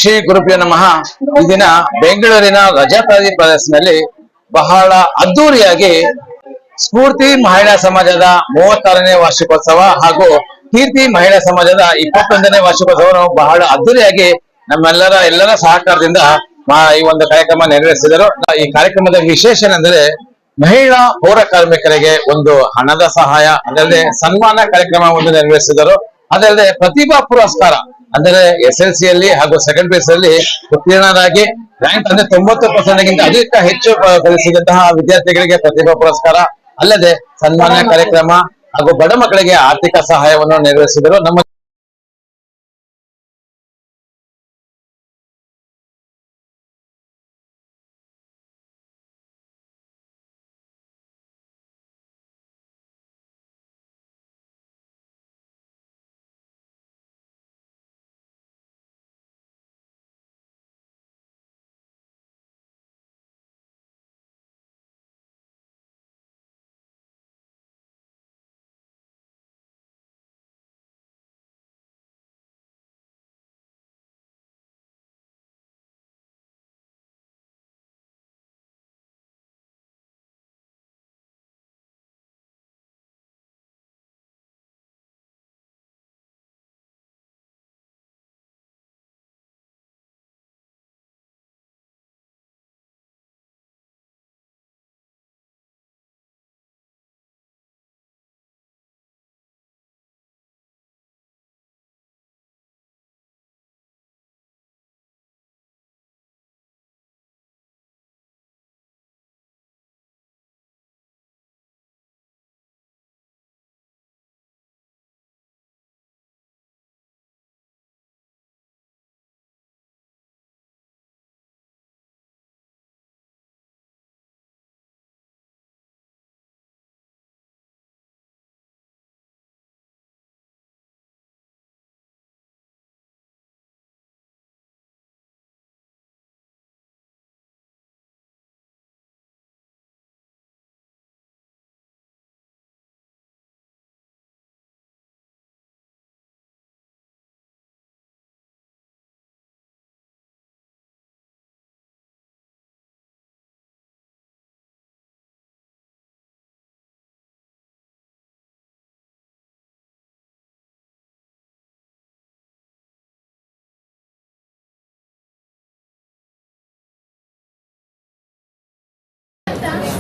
ಶ್ರೀ ಗುರುಭ್ಯೋ ನಮಃ. ಈ ದಿನ ಬೆಂಗಳೂರಿನ ರಜಾತಾದಿ ಪ್ಯಾಲೇಸ್ನಲ್ಲಿ ಬಹಳ ಅದ್ದೂರಿಯಾಗಿ ಸ್ಫೂರ್ತಿ ಮಹಿಳಾ ಸಮಾಜದ 36ನೇ ವಾರ್ಷಿಕೋತ್ಸವ ಹಾಗೂ ಕೀರ್ತಿ ಮಹಿಳಾ ಸಮಾಜದ 21ನೇ ವಾರ್ಷಿಕೋತ್ಸವವನ್ನು ಬಹಳ ಅದ್ದೂರಿಯಾಗಿ ಎಲ್ಲರ ಸಹಕಾರದಿಂದ ಈ ಒಂದು ಕಾರ್ಯಕ್ರಮ ನೆರವೇರಿಸಿದರು. ಈ ಕಾರ್ಯಕ್ರಮದ ವಿಶೇಷ ಏನೆಂದರೆ ಮಹಿಳಾ ಪೌರ ಕಾರ್ಮಿಕರಿಗೆ ಒಂದು ಹಣದ ಸಹಾಯ, ಅದಲ್ಲದೆ ಸನ್ಮಾನ ಕಾರ್ಯಕ್ರಮವನ್ನು ನೆರವೇರಿಸಿದರು. ಅದಲ್ಲದೆ ಪ್ರತಿಭಾ ಪುರಸ್ಕಾರ ಅಂದರೆ SLC ಅಲ್ಲಿ ಹಾಗೂ ಸೆಕೆಂಡ್ ಪಿ ಅಲ್ಲಿ ಉತ್ತೀರ್ಣರಾಗಿ ರ್ಯಾಂಕ್ ಅಂದ್ರೆ 90%ಗಿಂತ ಹೆಚ್ಚು ಗಳಿಸಿದಂತಹ ವಿದ್ಯಾರ್ಥಿಗಳಿಗೆ ಪ್ರತಿಭಾ ಪುರಸ್ಕಾರ, ಅಲ್ಲದೆ ಸನ್ಮಾನ ಕಾರ್ಯಕ್ರಮ ಹಾಗೂ ಬಡ ಮಕ್ಕಳಿಗೆ ಆರ್ಥಿಕ ಸಹಾಯವನ್ನು ನೆರವೇರಿಸಿದರು. ನಮ್ಮ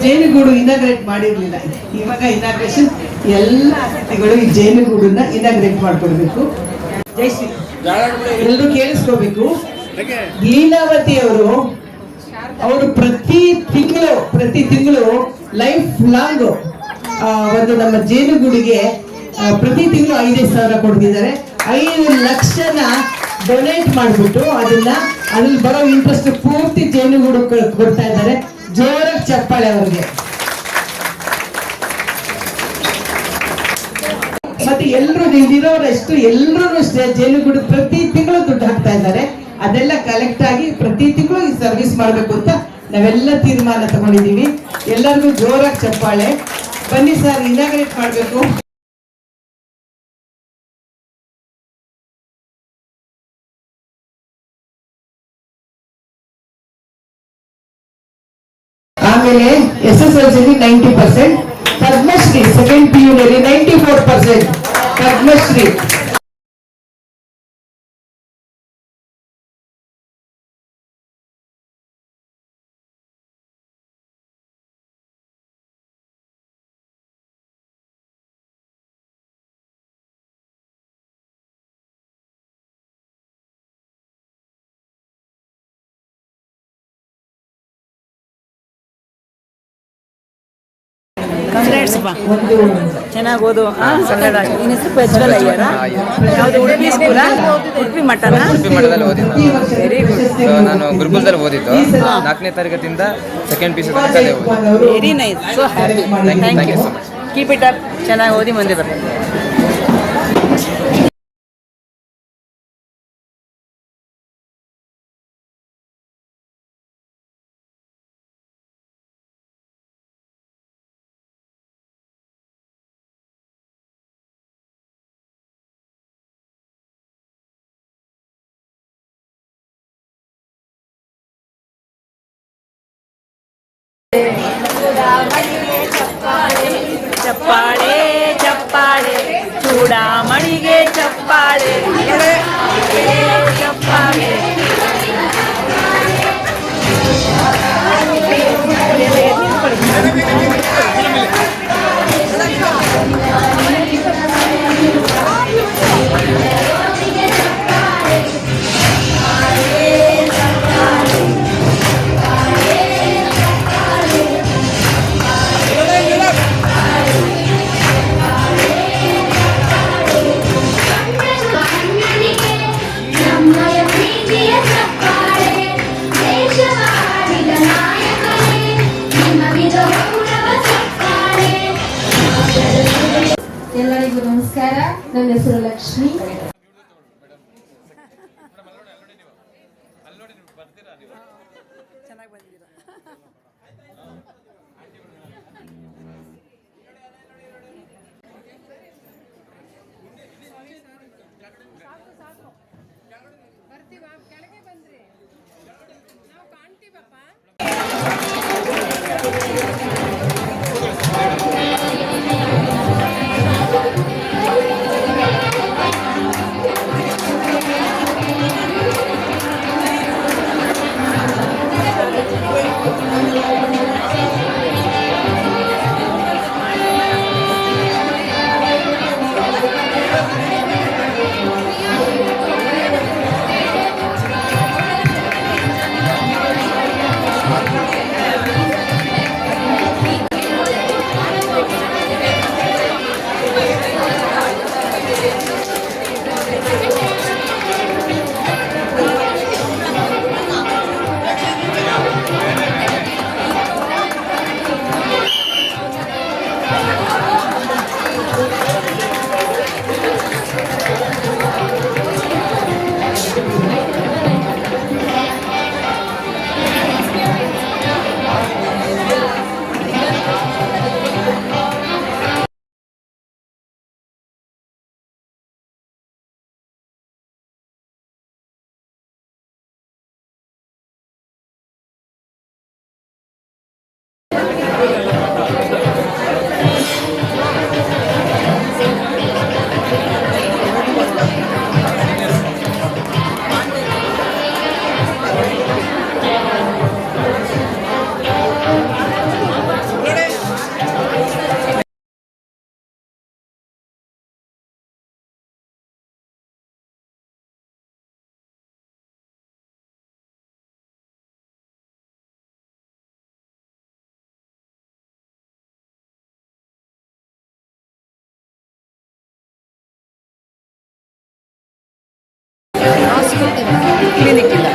ಜೇನುಗೂಡು ಇನಾಗ್ರೇಟ್ ಮಾಡಿರ್ಲಿಲ್ಲ, ಇವಾಗ ಇನಾಗ್ರೇಷನ್ ಎಲ್ಲ ಅತಿಥಿಗಳು ಈ ಜೇನುಗೂಡನ್ನ ಇನಾಗ್ರೇಟ್ ಮಾಡ್ಕೊಡ್ಬೇಕು. ಜೈ ಶ್ರೀ ಎಲ್ಲರೂ ಕೇಳಿಸ್ಕೋಬೇಕು. ಲೀಲಾವತಿ ಅವರು ಪ್ರತಿ ತಿಂಗಳು ಲೈಫ್ ಲಾಂಗ್ ಒಂದು ನಮ್ಮ ಜೇನುಗೂಡಿಗೆ ಪ್ರತಿ ತಿಂಗಳು 5,000 ಕೊಡ್ತಿದ್ದಾರೆ. 5 ಲಕ್ಷನ ಡೊನೇಟ್ ಮಾಡಿಬಿಟ್ಟು ಅದ್ರಲ್ಲಿ ಬರೋ ಇಂಟ್ರೆಸ್ಟ್ ಪೂರ್ತಿ ಜೇನುಗೂಡು ಕೊಡ್ತಾ ಇದ್ದಾರೆ. ಜೋರಾಗಿ ಚಪ್ಪಾಳೆ ಅವ್ರಿಗೆ. ಮತ್ತೆ ಎಲ್ಲರೂ ಇಲ್ಲಿರೋರಷ್ಟು ಎಲ್ಲರೂ ಜೇನುಗೂಡು ಪ್ರತಿ ತಿಂಗಳು ದುಡ್ಡು ಹಾಕ್ತಾ ಇದ್ದಾರೆ. ಅದೆಲ್ಲ ಕಲೆಕ್ಟ್ ಆಗಿ ಪ್ರತಿ ತಿಂಗಳು ಈ ಸರ್ವಿಸ್ ಮಾಡಬೇಕು ಅಂತ ನಾವೆಲ್ಲ ತೀರ್ಮಾನ ತಗೊಂಡಿದ್ದೀವಿ. ಎಲ್ಲರಿಗೂ ಜೋರಾಗಿ ಚಪ್ಪಾಳೆ. ಬನ್ನಿ ಸರ್, ಇನಾಗ್ರೇಟ್ ಮಾಡಬೇಕು. ಆಮೇಲೆ SSLC 90%, Padmashree second PU 94% Padmashree. ಒಂದು ಚೆನ್ನಾಗಿ ಓದು. ನಿನ್ನ ಹೆಸರು ಪ್ರಜ್ವಲ್ ಅಯ್ಯರ. ಯಾವುದು ಉಡುಪಿ ಸ್ಕೂಲ? ಉಡುಪಿ ಮಠನ? ಉಡುಪಿ ಮಠದಲ್ಲಿ ಓದಿದ್ದು. Very good. ನಾನು ಗುರುಕುಲದಲ್ಲಿ ಓದಿದ್ದು. 4ನೇ ತರಗತಿಯಿಂದ ಸೆಕೆಂಡ್ PU ತನಕ ಓದಿದ್ದು. Very nice. So happy. Thank you. Keep it up. ಚೆನ್ನಾಗಿ ಓದಿ ಮುಂದೆ ಬರ್ತೀನಿ. ಚಪ್ಪಾಳೆ ಚಪ್ಪಾಳೆ ಚೂಡಾಮಣಿಗೆ ಚಪ್ಪಾಳೆ ಚಪ್ಪಾಳೆ. ಎಲ್ಲರಿಗೂ ನಮಸ್ಕಾರ. ನನ್ನ ಹೆಸರು ಲಕ್ಷ್ಮಿ. ಕ್ಲಿನಿಕ್ ಇಲ್ಲ.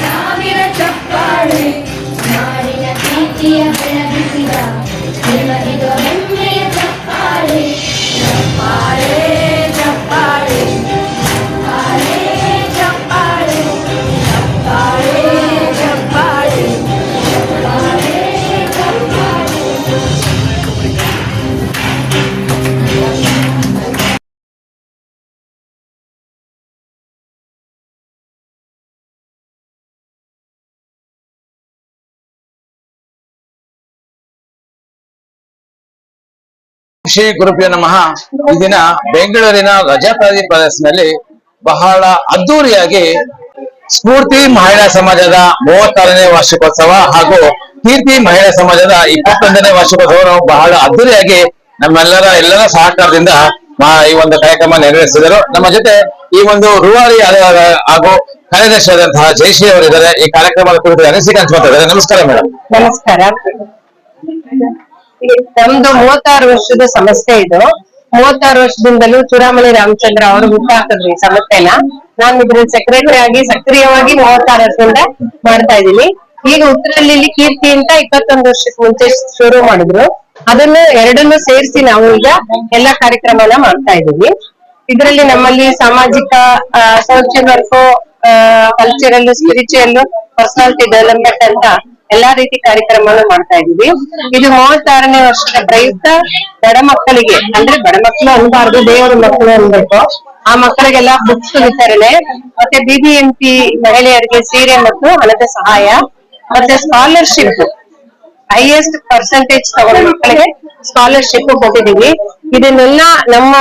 ಸಾವಿರ ಚಪ್ಪಾಳೆ ನಾಡಿನ ಕೀರ್ತಿಯ ಬೆಳಗಿಸಿದ ನಿಮಗಿದು ಹೆಮ್ಮೆಯ ಚಪ್ಪಾಳೆ. ಚಪ್ಪಾಳೆ ಚಪ್ಪಾಳೆ ಚಪ್ಪಾಳೆ ಚಪ್ಪಾಳೆ ಚಪ್ಪಾಳೆ ಚಪ್ಪಾಳೆ ಚಪ್ಪಾಳೆ ಚಪ್ಪಾಳೆ. ಶ್ರೀ ಗುರುಭ್ಯೋ ನಮಃ. ಈ ದಿನ ಬೆಂಗಳೂರಿನ ರಜಾಕಾರಿ ಪ್ಯಾಲೇಸ್ನಲ್ಲಿ ಬಹಳ ಅದ್ದೂರಿಯಾಗಿ ಸ್ಫೂರ್ತಿ ಮಹಿಳಾ ಸಮಾಜದ 36ನೇ ವಾರ್ಷಿಕೋತ್ಸವ ಹಾಗೂ ಕೀರ್ತಿ ಮಹಿಳಾ ಸಮಾಜದ 21ನೇ ವಾರ್ಷಿಕೋತ್ಸವ ಬಹಳ ಅದ್ದೂರಿಯಾಗಿ ಎಲ್ಲರ ಸಹಕಾರದಿಂದ ಈ ಒಂದು ಕಾರ್ಯಕ್ರಮ ನೆರವೇರಿಸಿದರು. ನಮ್ಮ ಜೊತೆ ಈ ಒಂದು ರೂವಾರಿ ಹಾಗೂ ಕಾರ್ಯದರ್ಶಿಯಾದಂತಹ ಜಯಶ್ರೀ ಅವರಿದ್ದಾರೆ. ಈ ಕಾರ್ಯಕ್ರಮದ ಕುರಿತು ಅನಿಸಿಕೆ ಹಂಚ್ಕೊಳ್ತಾರೆ. ನಮಸ್ಕಾರ ಮೇಡಮ್. ನಮಸ್ಕಾರ. ನಮ್ದು 36 ವರ್ಷದ ಸಂಸ್ಥೆ ಇದು. 36 ವರ್ಷದಿಂದಲೂ ಚೂಡಾಮಣಿ ರಾಮಚಂದ್ರ ಅವರು ಹುಟ್ಟಾಕಿದ್ರು ಈ ಸಂಸ್ಥೆನ. ನಾನು ಇದ್ರ ಸೆಕ್ರೆಟರಿ ಆಗಿ ಸಕ್ರಿಯವಾಗಿ 36 ವರ್ಷದಿಂದ ಮಾಡ್ತಾ ಇದ್ದೀನಿ. ಈಗ ಉತ್ತರಹಳ್ಳಿಲಿ ಕೀರ್ತಿ ಅಂತ 21 ವರ್ಷಕ್ಕೆ ಮುಂಚೆ ಶುರು ಮಾಡಿದ್ರು. ಎರಡನ್ನು ಸೇರಿಸಿ ನಾವು ಈಗ ಎಲ್ಲಾ ಕಾರ್ಯಕ್ರಮನ ಮಾಡ್ತಾ ಇದ್ದೀವಿ. ಇದರಲ್ಲಿ ನಮ್ಮಲ್ಲಿ ಸಾಮಾಜಿಕ, social work, cultural, spiritual, personality development ಅಂತ ಎಲ್ಲಾ ರೀತಿ ಕಾರ್ಯಕ್ರಮಗಳು ಮಾಡ್ತಾ ಇದೀವಿ. ಇದು 36ನೇ ವರ್ಷದ ಪ್ರಯುಕ್ತ ಬಡ ಮಕ್ಕಳಿಗೆ, ಅಂದ್ರೆ ಬಡ ಮಕ್ಕಳು ಅನ್ಬಾರ್ದು, ದೇವರ ಮಕ್ಕಳು ಅನ್ಬೇಕು, ಆ ಮಕ್ಕಳಿಗೆಲ್ಲ ಬುಕ್ಸ್ ವಿತರಣೆ, ಮತ್ತೆ BBMP ಮಹಿಳೆಯರಿಗೆ ಸೀರೆ ಮತ್ತು ಹಣದ ಸಹಾಯ, ಮತ್ತೆ ಸ್ಕಾಲರ್ಶಿಪ್, ಹೈಯೆಸ್ಟ್ ಪರ್ಸೆಂಟೇಜ್ ತಗೊಂಡ ಮಕ್ಕಳಿಗೆ ಸ್ಕಾಲರ್ಶಿಪ್ ಕೊಟ್ಟಿದೀವಿ. ಇದನ್ನೆಲ್ಲ ನಮ್ಮ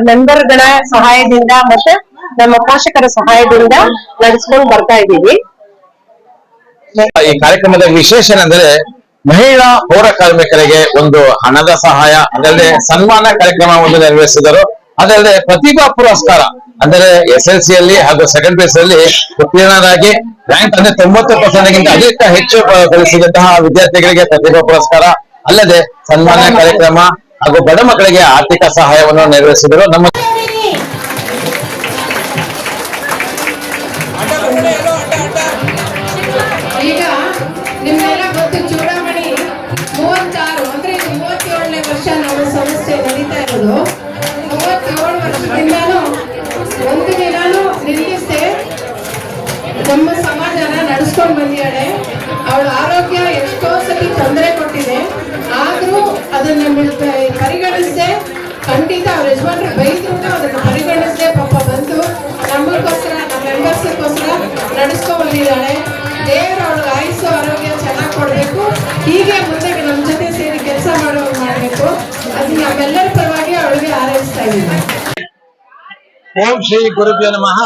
ಮೆಂಬರ್ಗಳ ಸಹಾಯದಿಂದ ಮತ್ತೆ ನಮ್ಮ ಪೋಷಕರ ಸಹಾಯದಿಂದ ನಡೆಸ್ಕೊಂಡು ಬರ್ತಾ ಇದ್ದೀವಿ. ಈ ಕಾರ್ಯಕ್ರಮದ ವಿಶೇಷ ಅಂದರೆ ಮಹಿಳಾ ಪೌರ ಕಾರ್ಮಿಕರಿಗೆ ಒಂದು ಹಣದ ಸಹಾಯ, ಅದಲ್ಲದೆ ಸನ್ಮಾನ ಕಾರ್ಯಕ್ರಮವನ್ನು ನೆರವೇರಿಸಿದರು. ಅದಲ್ಲದೆ ಪ್ರತಿಭಾ ಪುರಸ್ಕಾರ ಅಂದರೆ SLC ಯಲ್ಲಿ ಹಾಗೂ ಸೆಕೆಂಡ್ PUC ಅಲ್ಲಿ ಉತ್ತೀರ್ಣರಾಗಿ ರ್ಯಾಂಕ್ ಅಂದ್ರೆ 90% ಅಧಿಕ ಹೆಚ್ಚು ಗಳಿಸಿದಂತಹ ವಿದ್ಯಾರ್ಥಿಗಳಿಗೆ ಪ್ರತಿಭಾ ಪುರಸ್ಕಾರ, ಅಲ್ಲದೆ ಸನ್ಮಾನ ಕಾರ್ಯಕ್ರಮ ಹಾಗೂ ಬಡ ಮಕ್ಕಳಿಗೆ ಆರ್ಥಿಕ ಸಹಾಯವನ್ನು ನೆರವೇರಿಸಿದರು. ನಮ್ಮ ಈಗ ನಿಮ್ಮೆಲ್ಲ ಗೊತ್ತು, ಚೂಡಾಮಣಿ 36 ಅಂದ್ರೆ 37ನೇ ವರ್ಷ ನಮ್ಮ ಸಂಸ್ಥೆ ನಡೀತಾ ಇರೋದು. 37 ವರ್ಷದಿಂದಾನು ಒಂದು ದಿನಾನು ನಿಲ್ಲಿಸದೆ ನಮ್ಮ ಸಮಾಜನ ನಡೆಸ್ಕೊಂಡು ಬಂದಿದ್ದಾಳೆ. ಅವಳ ಆರೋಗ್ಯ ಎಷ್ಟೋ ಸತಿ ತೊಂದರೆ ಕೊಟ್ಟಿದೆ, ಆದ್ರೂ ಅದನ್ನ ಪರಿಗಣಿಸದೆ, ಖಂಡಿತ ಅವ್ರ ಯಜಮಾನ್ರು ಬೈದ್ರು ಅದನ್ನ ಪರಿಗಣಿಸದೆ ಪಾಪ ಬಂದು ನಮಗೋಸ್ಕರ, ನಮ್ಮ ಮೆಂಬರ್ಸ್ಗೋಸ್ಕರ ನಡೆಸ್ಕೊಂಡ್ ಬಂದಿದ್ದಾಳೆ. ದೇವರು ಅವಳಿಗೆ ಆಯುಸ್ಸು ಆರೋಗ್ಯ ಚೆನ್ನಾಗಿ ಕೊಡ್ಬೇಕು. ಹೀಗೆ ಮುಂದೆ ನಮ್ಮ ಜೊತೆ ಸೇರಿ ಕೆಲಸ ಮಾಡ್ಬೇಕು. ಅದು ನಮ್ಮೆಲ್ಲರ ಪರವಾಗಿ ಅವಳಿಗೆ ಹಾರೈಸ್ತಾ ಇದ್ದೀನಿ. ಓಂ ಶ್ರೀ ಗುರುಭ್ಯೋ ನಮಃ.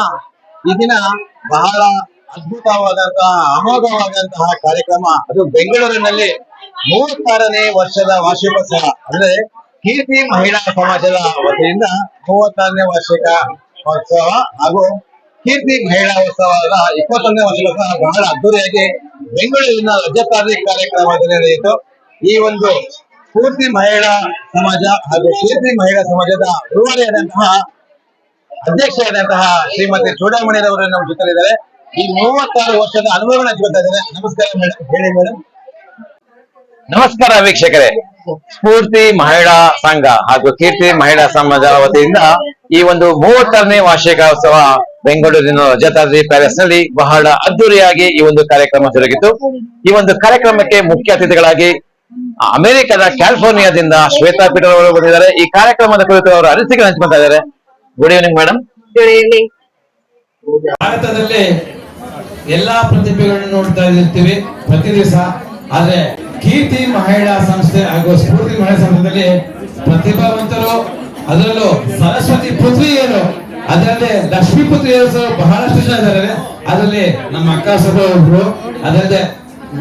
ಈ ದಿನ ಬಹಳ ಅದ್ಭುತವಾದಂತಹ, ಅಮೋಘವಾದಂತಹ ಕಾರ್ಯಕ್ರಮ. ಅದು ಬೆಂಗಳೂರಿನಲ್ಲಿ 36ನೇ ವರ್ಷದ ವಾರ್ಷಿಕೋತ್ಸವ, ಅಂದ್ರೆ ಕೀರ್ತಿ ಮಹಿಳಾ ಸಮಾಜದ ವತಿಯಿಂದ 36ನೇ ವಾರ್ಷಿಕ ಉತ್ಸವ ಹಾಗೂ ಕೀರ್ತಿ ಮಹಿಳಾ ಉತ್ಸವದ 21ನೇ ವರ್ಷದ ಬಹಳ ಅದ್ದೂರಿಯಾಗಿ ಬೆಂಗಳೂರಿನ ರಜತಾರಿ ಕಾರ್ಯಕ್ರಮದಲ್ಲಿ ನಡೆಯಿತು. ಈ ಒಂದು ಸ್ಫೂರ್ತಿ ಮಹಿಳಾ ಸಮಾಜ ಹಾಗೂ ಕೀರ್ತಿ ಮಹಿಳಾ ಸಮಾಜದ ರೂವಾರಿಯಾದಂತಹ ಅಧ್ಯಕ್ಷರಾದಂತಹ ಶ್ರೀಮತಿ ಚೂಡಾಮಣಿರವರು ನಮ್ಮ ಜೊತೆಲಿದ್ದಾರೆ. ಈ 36 ವರ್ಷದ ಅನುಭವಗಳನ್ನ ಹಂಚ್ಕೊಳ್ತಾ ಇದ್ದಾರೆ. ನಮಸ್ಕಾರ ಮೇಡಮ್. ಹೇಳಿ ಮೇಡಮ್. ನಮಸ್ಕಾರ ವೀಕ್ಷಕರೇ. ಸ್ಫೂರ್ತಿ ಮಹಿಳಾ ಸಂಘ ಹಾಗೂ ಕೀರ್ತಿ ಮಹಿಳಾ ಸಮಾಜ ವತಿಯಿಂದ ಈ ಒಂದು 36ನೇ ವಾರ್ಷಿಕೋತ್ಸವ ಬೆಂಗಳೂರಿನ ರಜತಾದ್ರಿ ಪ್ಯಾಲೇಸ್ ನಲ್ಲಿ ಬಹಳ ಅದ್ದೂರಿಯಾಗಿ ಈ ಒಂದು ಕಾರ್ಯಕ್ರಮ ಜರುಗಿತು. ಈ ಒಂದು ಕಾರ್ಯಕ್ರಮಕ್ಕೆ ಮುಖ್ಯ ಅತಿಥಿಗಳಾಗಿ ಅಮೆರಿಕದ ಕ್ಯಾಲಿಫೋರ್ನಿಯಾದಿಂದ ಶ್ವೇತಾ ಪೀಟರ್ ಅವರು ಬಂದಿದ್ದಾರೆ. ಈ ಕಾರ್ಯಕ್ರಮದ ಕುರಿತು ಅವರ ಅನಿಸಿಕೆ ಹಂಚ್ಕೊಳ್ತಾ ಇದ್ದಾರೆ. Good evening madam. ಭಾರತದಲ್ಲಿ ಎಲ್ಲಾ ಪ್ರತಿಭೆಗಳನ್ನು ನೋಡ್ತಾ ಇರ್ತೀವಿ ಪ್ರತಿ ದಿವಸ. ಆದ್ರೆ ಕೀರ್ತಿ ಮಹಿಳಾ ಸಂಸ್ಥೆ ಹಾಗೂ ಸ್ಫೂರ್ತಿ ಮಹಿಳಾ ಸಂಸ್ಥೆಯಲ್ಲಿ ಪ್ರತಿಭಾವಂತರು, ಅದರಲ್ಲೂ ಸರಸ್ವತಿ ಪುತ್ರಿಯರು, ಅದರಲ್ಲಿ ಲಕ್ಷ್ಮೀ ಪುತ್ರಿಯರು ಬಹಳಷ್ಟು ಜನ ಇದ್ದಾರೆ. ಅದರಲ್ಲಿ ನಮ್ಮ ಅಕ್ಕ ಸಭಾ ಒಬ್ರು, ಅದಲ್ಲದೆ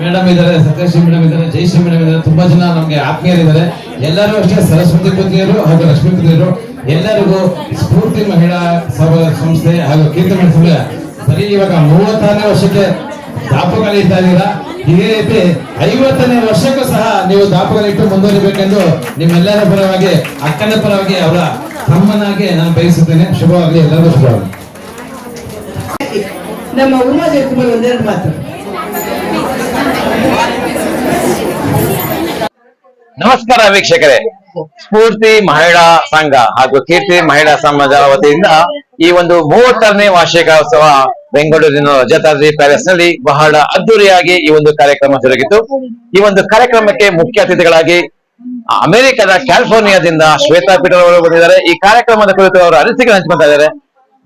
ಮೇಡಮ್ ಇದ್ದಾರೆ, ಸತ್ಯಶ್ರೀ ಮೇಡಮ್ ಇದ್ದಾರೆ, ಜಯಶ್ರೀ ಮೇಡಮ್ ಇದ್ದಾರೆ. ತುಂಬಾ ಜನ ನಮ್ಗೆ ಆತ್ಮೀಯರಿದ್ದಾರೆ. ಎಲ್ಲರೂ ಅಷ್ಟೇ ಸರಸ್ವತಿ ಪುತ್ರಿಯರು ಹಾಗೂ ಲಕ್ಷ್ಮೀ ಪುತ್ರಿಯರು. ಎಲ್ಲರಿಗೂ ಸ್ಫೂರ್ತಿ ಮಹಿಳಾ ಸಂಸ್ಥೆ ಹಾಗೂ ಕೀರ್ತಿ ಮಹಿಳಾ ಸಂಸ್ಥೆ ಬರೀ ಇವಾಗ 36ನೇ ವರ್ಷಕ್ಕೆ ದಾಪುಗಾಲ ಇಡ್ತಾ ಇದ್ದೀರಾ. ಇದೇ ರೀತಿ 50ನೇ ವರ್ಷಕ್ಕೂ ಸಹ ನೀವು ದಾಪುಗಾಲ ಇಟ್ಟು ಮುಂದುವರಿಬೇಕೆಂದು ನಿಮ್ಮೆಲ್ಲರ ಪರವಾಗಿ, ಅಕ್ಕನ ಪರವಾಗಿ, ಅವರ ತಮ್ಮನಾಗಿ ನಾನು ಬಯಸುತ್ತೇನೆ. ಶುಭವಾಗಲಿ, ಎಲ್ಲರಿಗೂ ಶುಭವಾಗಲಿ. ನಮ್ಮ ಉಮಾ ಜಯಕುಮಾರ್ ಒಂದೆರಡು ಮಾತು. ನಮಸ್ಕಾರ ವೀಕ್ಷಕರೇ. ಸ್ಫೂರ್ತಿ ಮಹಿಳಾ ಸಂಘ ಹಾಗೂ ಕೀರ್ತಿ ಮಹಿಳಾ ಸಮಾಜ ವತಿಯಿಂದ ಈ ಒಂದು 36ನೇ ವಾರ್ಷಿಕೋತ್ಸವ ಬೆಂಗಳೂರಿನ ರಜತಾದ್ರಿ ಪ್ಯಾಲೇಸ್ ನಲ್ಲಿ ಬಹಳ ಅದ್ದೂರಿಯಾಗಿ ಈ ಒಂದು ಕಾರ್ಯಕ್ರಮ ಜರುಗಿತು. ಈ ಒಂದು ಕಾರ್ಯಕ್ರಮಕ್ಕೆ ಮುಖ್ಯ ಅತಿಥಿಗಳಾಗಿ ಅಮೆರಿಕದ ಕ್ಯಾಲಿಫೋರ್ನಿಯಾದಿಂದ ಶ್ವೇತಾ ಪೀಟರ್ ಅವರು ಬಂದಿದ್ದಾರೆ. ಈ ಕಾರ್ಯಕ್ರಮದ ಕುರಿತು ಅವರ ಅನಿಸಿಕೆ ಹಂಚ್ಕೊಳ್ತಾ ಇದ್ದಾರೆ.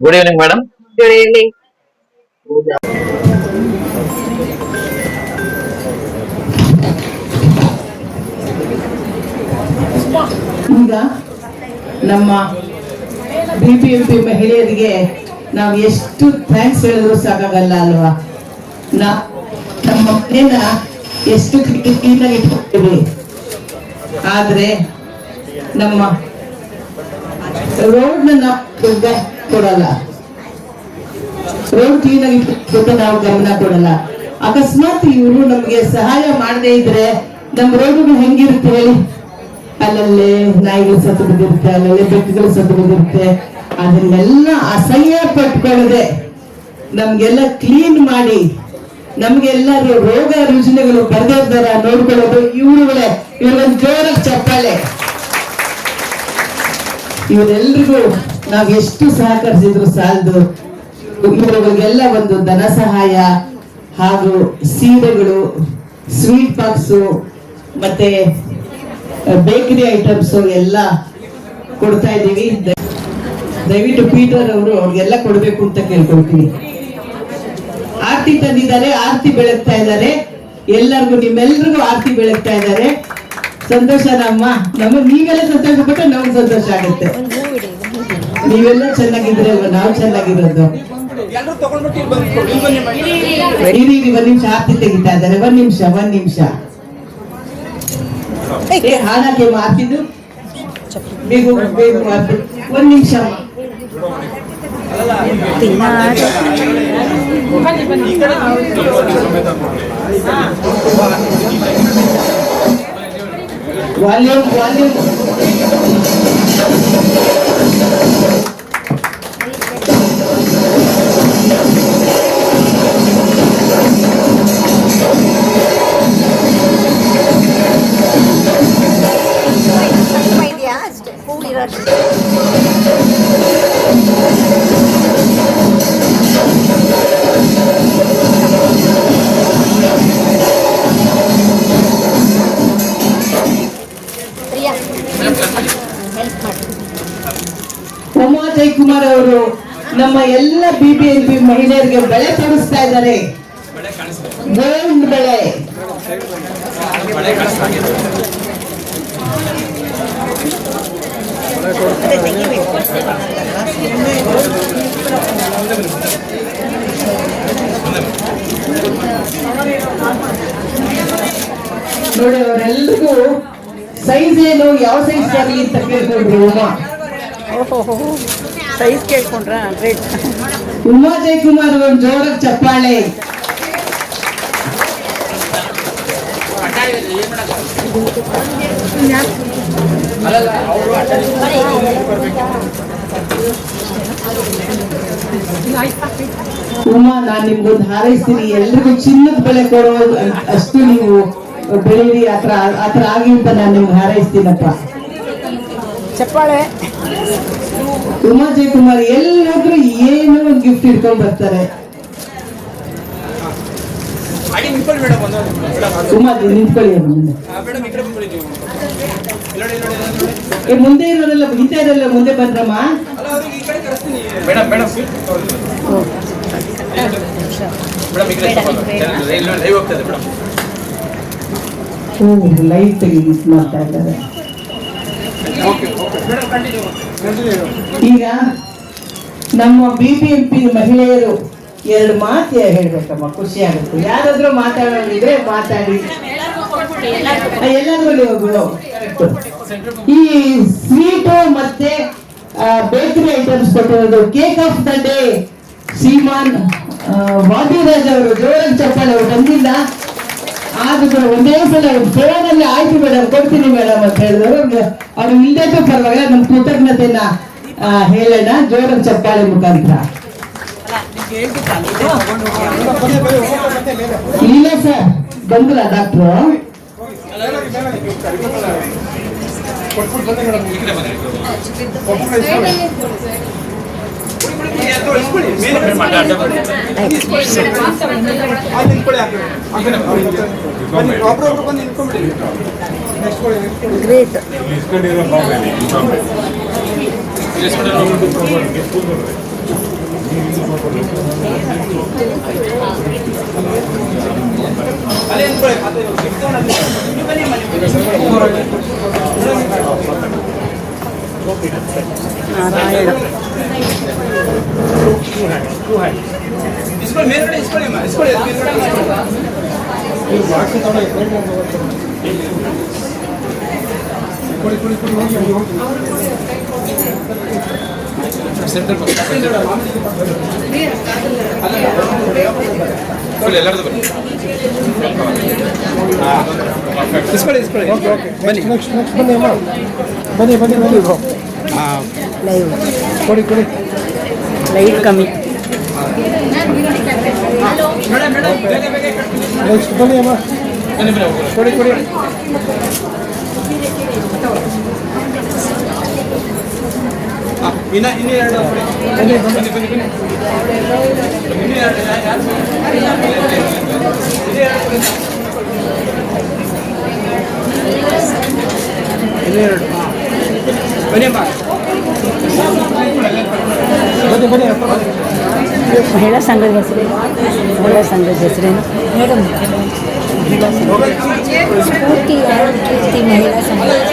Good evening madam. Good evening. ಈಗ ನಮ್ಮ BBMP ಮಹಿಳೆಯರಿಗೆ ನಾವು ಎಷ್ಟು ಥ್ಯಾಂಕ್ಸ್ ಹೇಳಿದ್ರು ಸಾಕಾಗಲ್ಲ ಅಲ್ವಾ. ನಮ್ಮ ಮನೆಯನ್ನ ಎಷ್ಟು ಕ್ಲೀನಾಗಿ ಇಟ್ಕೊಳ್ತೀವಿ, ಆದ್ರೆ ನಮ್ಮ ರೋಡ್ ಕೊಡಲ್ಲ, ರೋಡ್ ಕ್ಲೀನ್ ಆಗಿ ನಾವು ಗಮನ ಕೊಡಲ್ಲ. ಅಕಸ್ಮಾತ್ ಇವರು ನಮ್ಗೆ ಸಹಾಯ ಮಾಡದೇ ಇದ್ರೆ ನಮ್ಮ ರೋಡ್ಗಳು ಹೆಂಗಿರುತ್ತೆ ಹೇಳಿ? ಅಲ್ಲಲ್ಲೇ ನಾಯಿಗಳು ಸತ್ತು ಬಿದ್ದಿರುತ್ತೆ, ಅಲ್ಲಲ್ಲೇ ಬೆಕ್ಕುಗಳು ಸತ್ತು ಬಿದ್ದಿರುತ್ತೆ. ಅದನ್ನೆಲ್ಲ ಅಸಹ್ಯ ಪಟ್ಕೊಳ್ಳದೆ ನಮ್ಗೆಲ್ಲ ಕ್ಲೀನ್ ಮಾಡಿ ನಮ್ಗೆಲ್ಲರೂ ರೋಗ ರುಜಿನಗಳು ಬರ್ದೇ ಇದ್ದಾರ ನೋಡ್ಕೊಳ್ಳೋದು ಇವ್ರುಗಳೇ. ಇವ್ರೊಂದು ಜೋರ ಚಪ್ಪಾಳೆ. ಇವರೆಲ್ರಿಗೂ ನಾವ್ ಎಷ್ಟು ಸಹಕರಿಸಿದ್ರು ಸಾಲದು. ಇವರುಗಳಿಗೆಲ್ಲ ಒಂದು ಧನ ಸಹಾಯ ಹಾಗೂ ಸೀರೆಗಳು, ಸ್ವೀಟ್ ಬಾಕ್ಸು ಮತ್ತೆ ಬೇಕರಿ ಐಟಮ್ಸ್ ಎಲ್ಲ ಕೊಡ್ತಾ ಇದ್ದೀವಿ. ದಯವಿಟ್ಟು ಪೀಟರ್ ಅವರು ಅವ್ರಿಗೆಲ್ಲ ಕೊಡ್ಬೇಕು ಅಂತ ಕೇಳ್ಕೊಳ್ತೀನಿ. ಆರತಿ ತಂದಿದ್ದಾರೆ, ಆರತಿ ಬೆಳಗ್ತಾ ಇದ್ದಾರೆ. ಎಲ್ಲರಿಗೂ ನಿಮ್ಮೆಲ್ರಿಗೂ ಆರತಿ ಬೆಳಗ್ತಾ ಇದ್ದಾರೆ. ಸಂತೋಷ ನೀವೆಲ್ಲ ಸಂತೋಷ ಪಟ್ಟರೆ ನಮ್ಗೆ ಸಂತೋಷ ಆಗುತ್ತೆ. ನೀವೆಲ್ಲ ಚೆನ್ನಾಗಿದ್ರೆ ನಾವು ಚೆನ್ನಾಗಿರೋದು. ಇರಿ ಒಂದ್ ನಿಮಿಷ ಆರತಿ ತೆಗಿತಾ ಇದ್ದಾರೆ. ಒಂದ್ ನಿಮಿಷ ಹಾಡಕ್ಕೆ ಮಾತಿದ್ದು ಬೇಗ ಮಾತು. ಒಂದ್ ನಿಮಿಷ ವಾಲ್ಯೂಮ್ ಉಮಾ ಜಯಕುಮಾರ್ ಅವರು ನಮ್ಮ ಎಲ್ಲ ಬಿಬಿಎಂಪಿ ಮಹಿಳೆಯರಿಗೆ ಬೆಳೆ ತೋರಿಸ್ತಾ ಇದ್ದಾರೆ. ಗೋಲ್ಡ್ ಬೆಳೆ. ನೋಡಿ ಅವರೆಲ್ಲರಿಗೂ ಸೈಜ್ ಏನು, ಯಾವ ಸೈಜ್ ಆಗಲಿ ಅಂತ ಕೇಳ್ಕೊಂಡ್ರು ಉಮಾ. ಸೈಜ್ ಕೇಳ್ಕೊಂಡ್ರ ಗ್ರೇಟ್. ಉಮಾ ಜಯಕುಮಾರ್ ಒಂದು ಜೋರ ಚಪ್ಪಾಳೆ. ಉಮಾ, ನಾನ್ ನಿಮ್ಗೊಂದು ಹಾರೈಸ್ತೀನಿ. ಎಲ್ರಿಗೂ ಚಿನ್ನದ ಬೆಲೆ ಕೊಡೋ ಅಷ್ಟು ನೀವು ಬೆಳೀರಿ, ಆತರ ಆಗಿ ಅಂತ ನಾನು ನಿಮ್ಗೆ ಹಾರೈಸ್ತೀನಪ್ಪ. ಚಪ್ಪಾಳೆ. ಉಮಾ ಜಯಕುಮಾರ್ ಎಲ್ಲೋದ್ರು ಏನೋ ಒಂದು ಗಿಫ್ಟ್ ಇಟ್ಕೊಂಡ್ ಬರ್ತಾರೆ. ಉಮಾ ನಿಂತ್ಕೊಳ್ಳಿ. ಮುಂದೆ ಇರೋರೆಲ್ಲ ಹಿಂದೆ ಇರೋಲ್ಲ ಮುಂದೆ ಬಂದ್ರಮ್ಮ. ಲೈಟ್ ತೆಗಿ ಮಾಡ್ತಾ ಇದ್ದಾರೆ. ಈಗ ನಮ್ಮ ಬಿಬಿಎಂಪಿ ಮಹಿಳೆಯರು ಎರಡು ಮಾತು ಹೇಳ್ಬೇಕಮ್ಮ, ಖುಷಿ ಆಗುತ್ತೆ. ಯಾರಾದ್ರೂ ಮಾತಾಡೋದಿದ್ರೆ ಮಾತಾಡಿ. ಎಲ್ಲಾದ್ರೂ ಈ ಸ್ವೀಟು ಮತ್ತೆ ಬೇಕರಿ ಐಟಮ್ಸ್ ಕೊಟ್ಟಿರೋದು ಕೇಕ್ ಆಫ್ ದ ಡೇ ಶ್ರೀಮಾನ್ ವಾದಿರಾಜ್ ಅವರು ಜೋರಾಗಿ ಚಪ್ಪಾಳೆ. ಅವರು ಬಂದಿಲ್ಲ ಆದ್ರೂ ಒಂದೇ ಸಲ ಫೋನಲ್ಲಿ ಆಯ್ತು ಮೇಡಮ್ ಕೊಡ್ತೀನಿ ಮೇಡಮ್ ಅಂತ ಹೇಳಿದ್ರು. ಅವ್ರು ಇಲ್ಲದಕ್ಕೂ ಪರವಾಗಿಲ್ಲ, ನಮ್ಮ ಕೃತಜ್ಞತೆನ ಹೇಳೋಣ ಜೋರಾಗಿ ಚಪ್ಪಾಳೆ ಮುಖಾಂತರ. ಇಲ್ಲ ಸರ್ ಬಂದ್ರ ಡಾಕ್ಟ್ರು. ಗ್ರೇಟ್. ನಾರಾಯಣ. ಎಲ್ಲರದು ಬನ್ನಿ. ಲೈಟ್ ಕಮ್ಮಿ. ಮಹಿಳಾ ಸಂಘದ ಹೆಸರು ಮೇಡಮ್.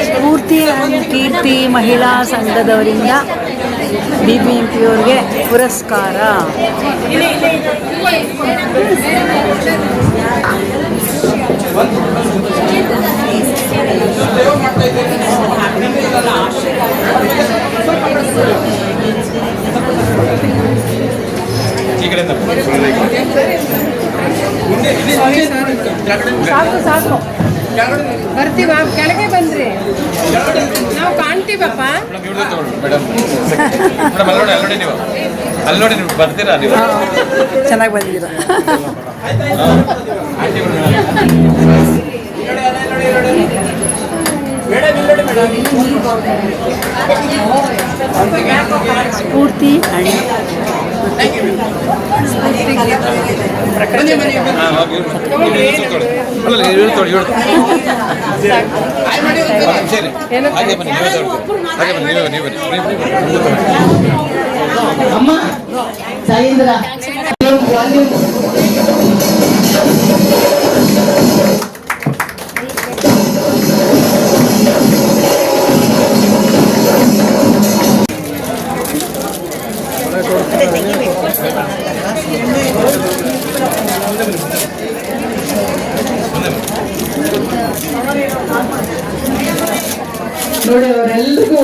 ಸ್ಫೂರ್ತಿ ಕೀರ್ತಿ ಮಹಿಳಾ ಸಂಘದವರಿಂದ BBMP ಅವ್ರಿಗೆ ಪುರಸ್ಕಾರ. ಸಾಕು ಬರ್ತೀವ, ಕೆಳಗೆ ಬಂದ್ರಿ ನಾವು ಕಾಣ್ತೀವಪ್ಪ. ಅಲ್ಲಿ ನೋಡಿ ನೀವು ಬರ್ತೀರಾ ನೀವು? ಚೆನ್ನಾಗಿ ಬಂದಿದ್ದೀರಾ. ಸ್ಫೂರ್ತಿ ಹಣಿ ಅಮ್ಮ ಸಾಯೇಂದ್ರ ನೋಡಿ, ಅವರೆಲ್ಲರಿಗೂ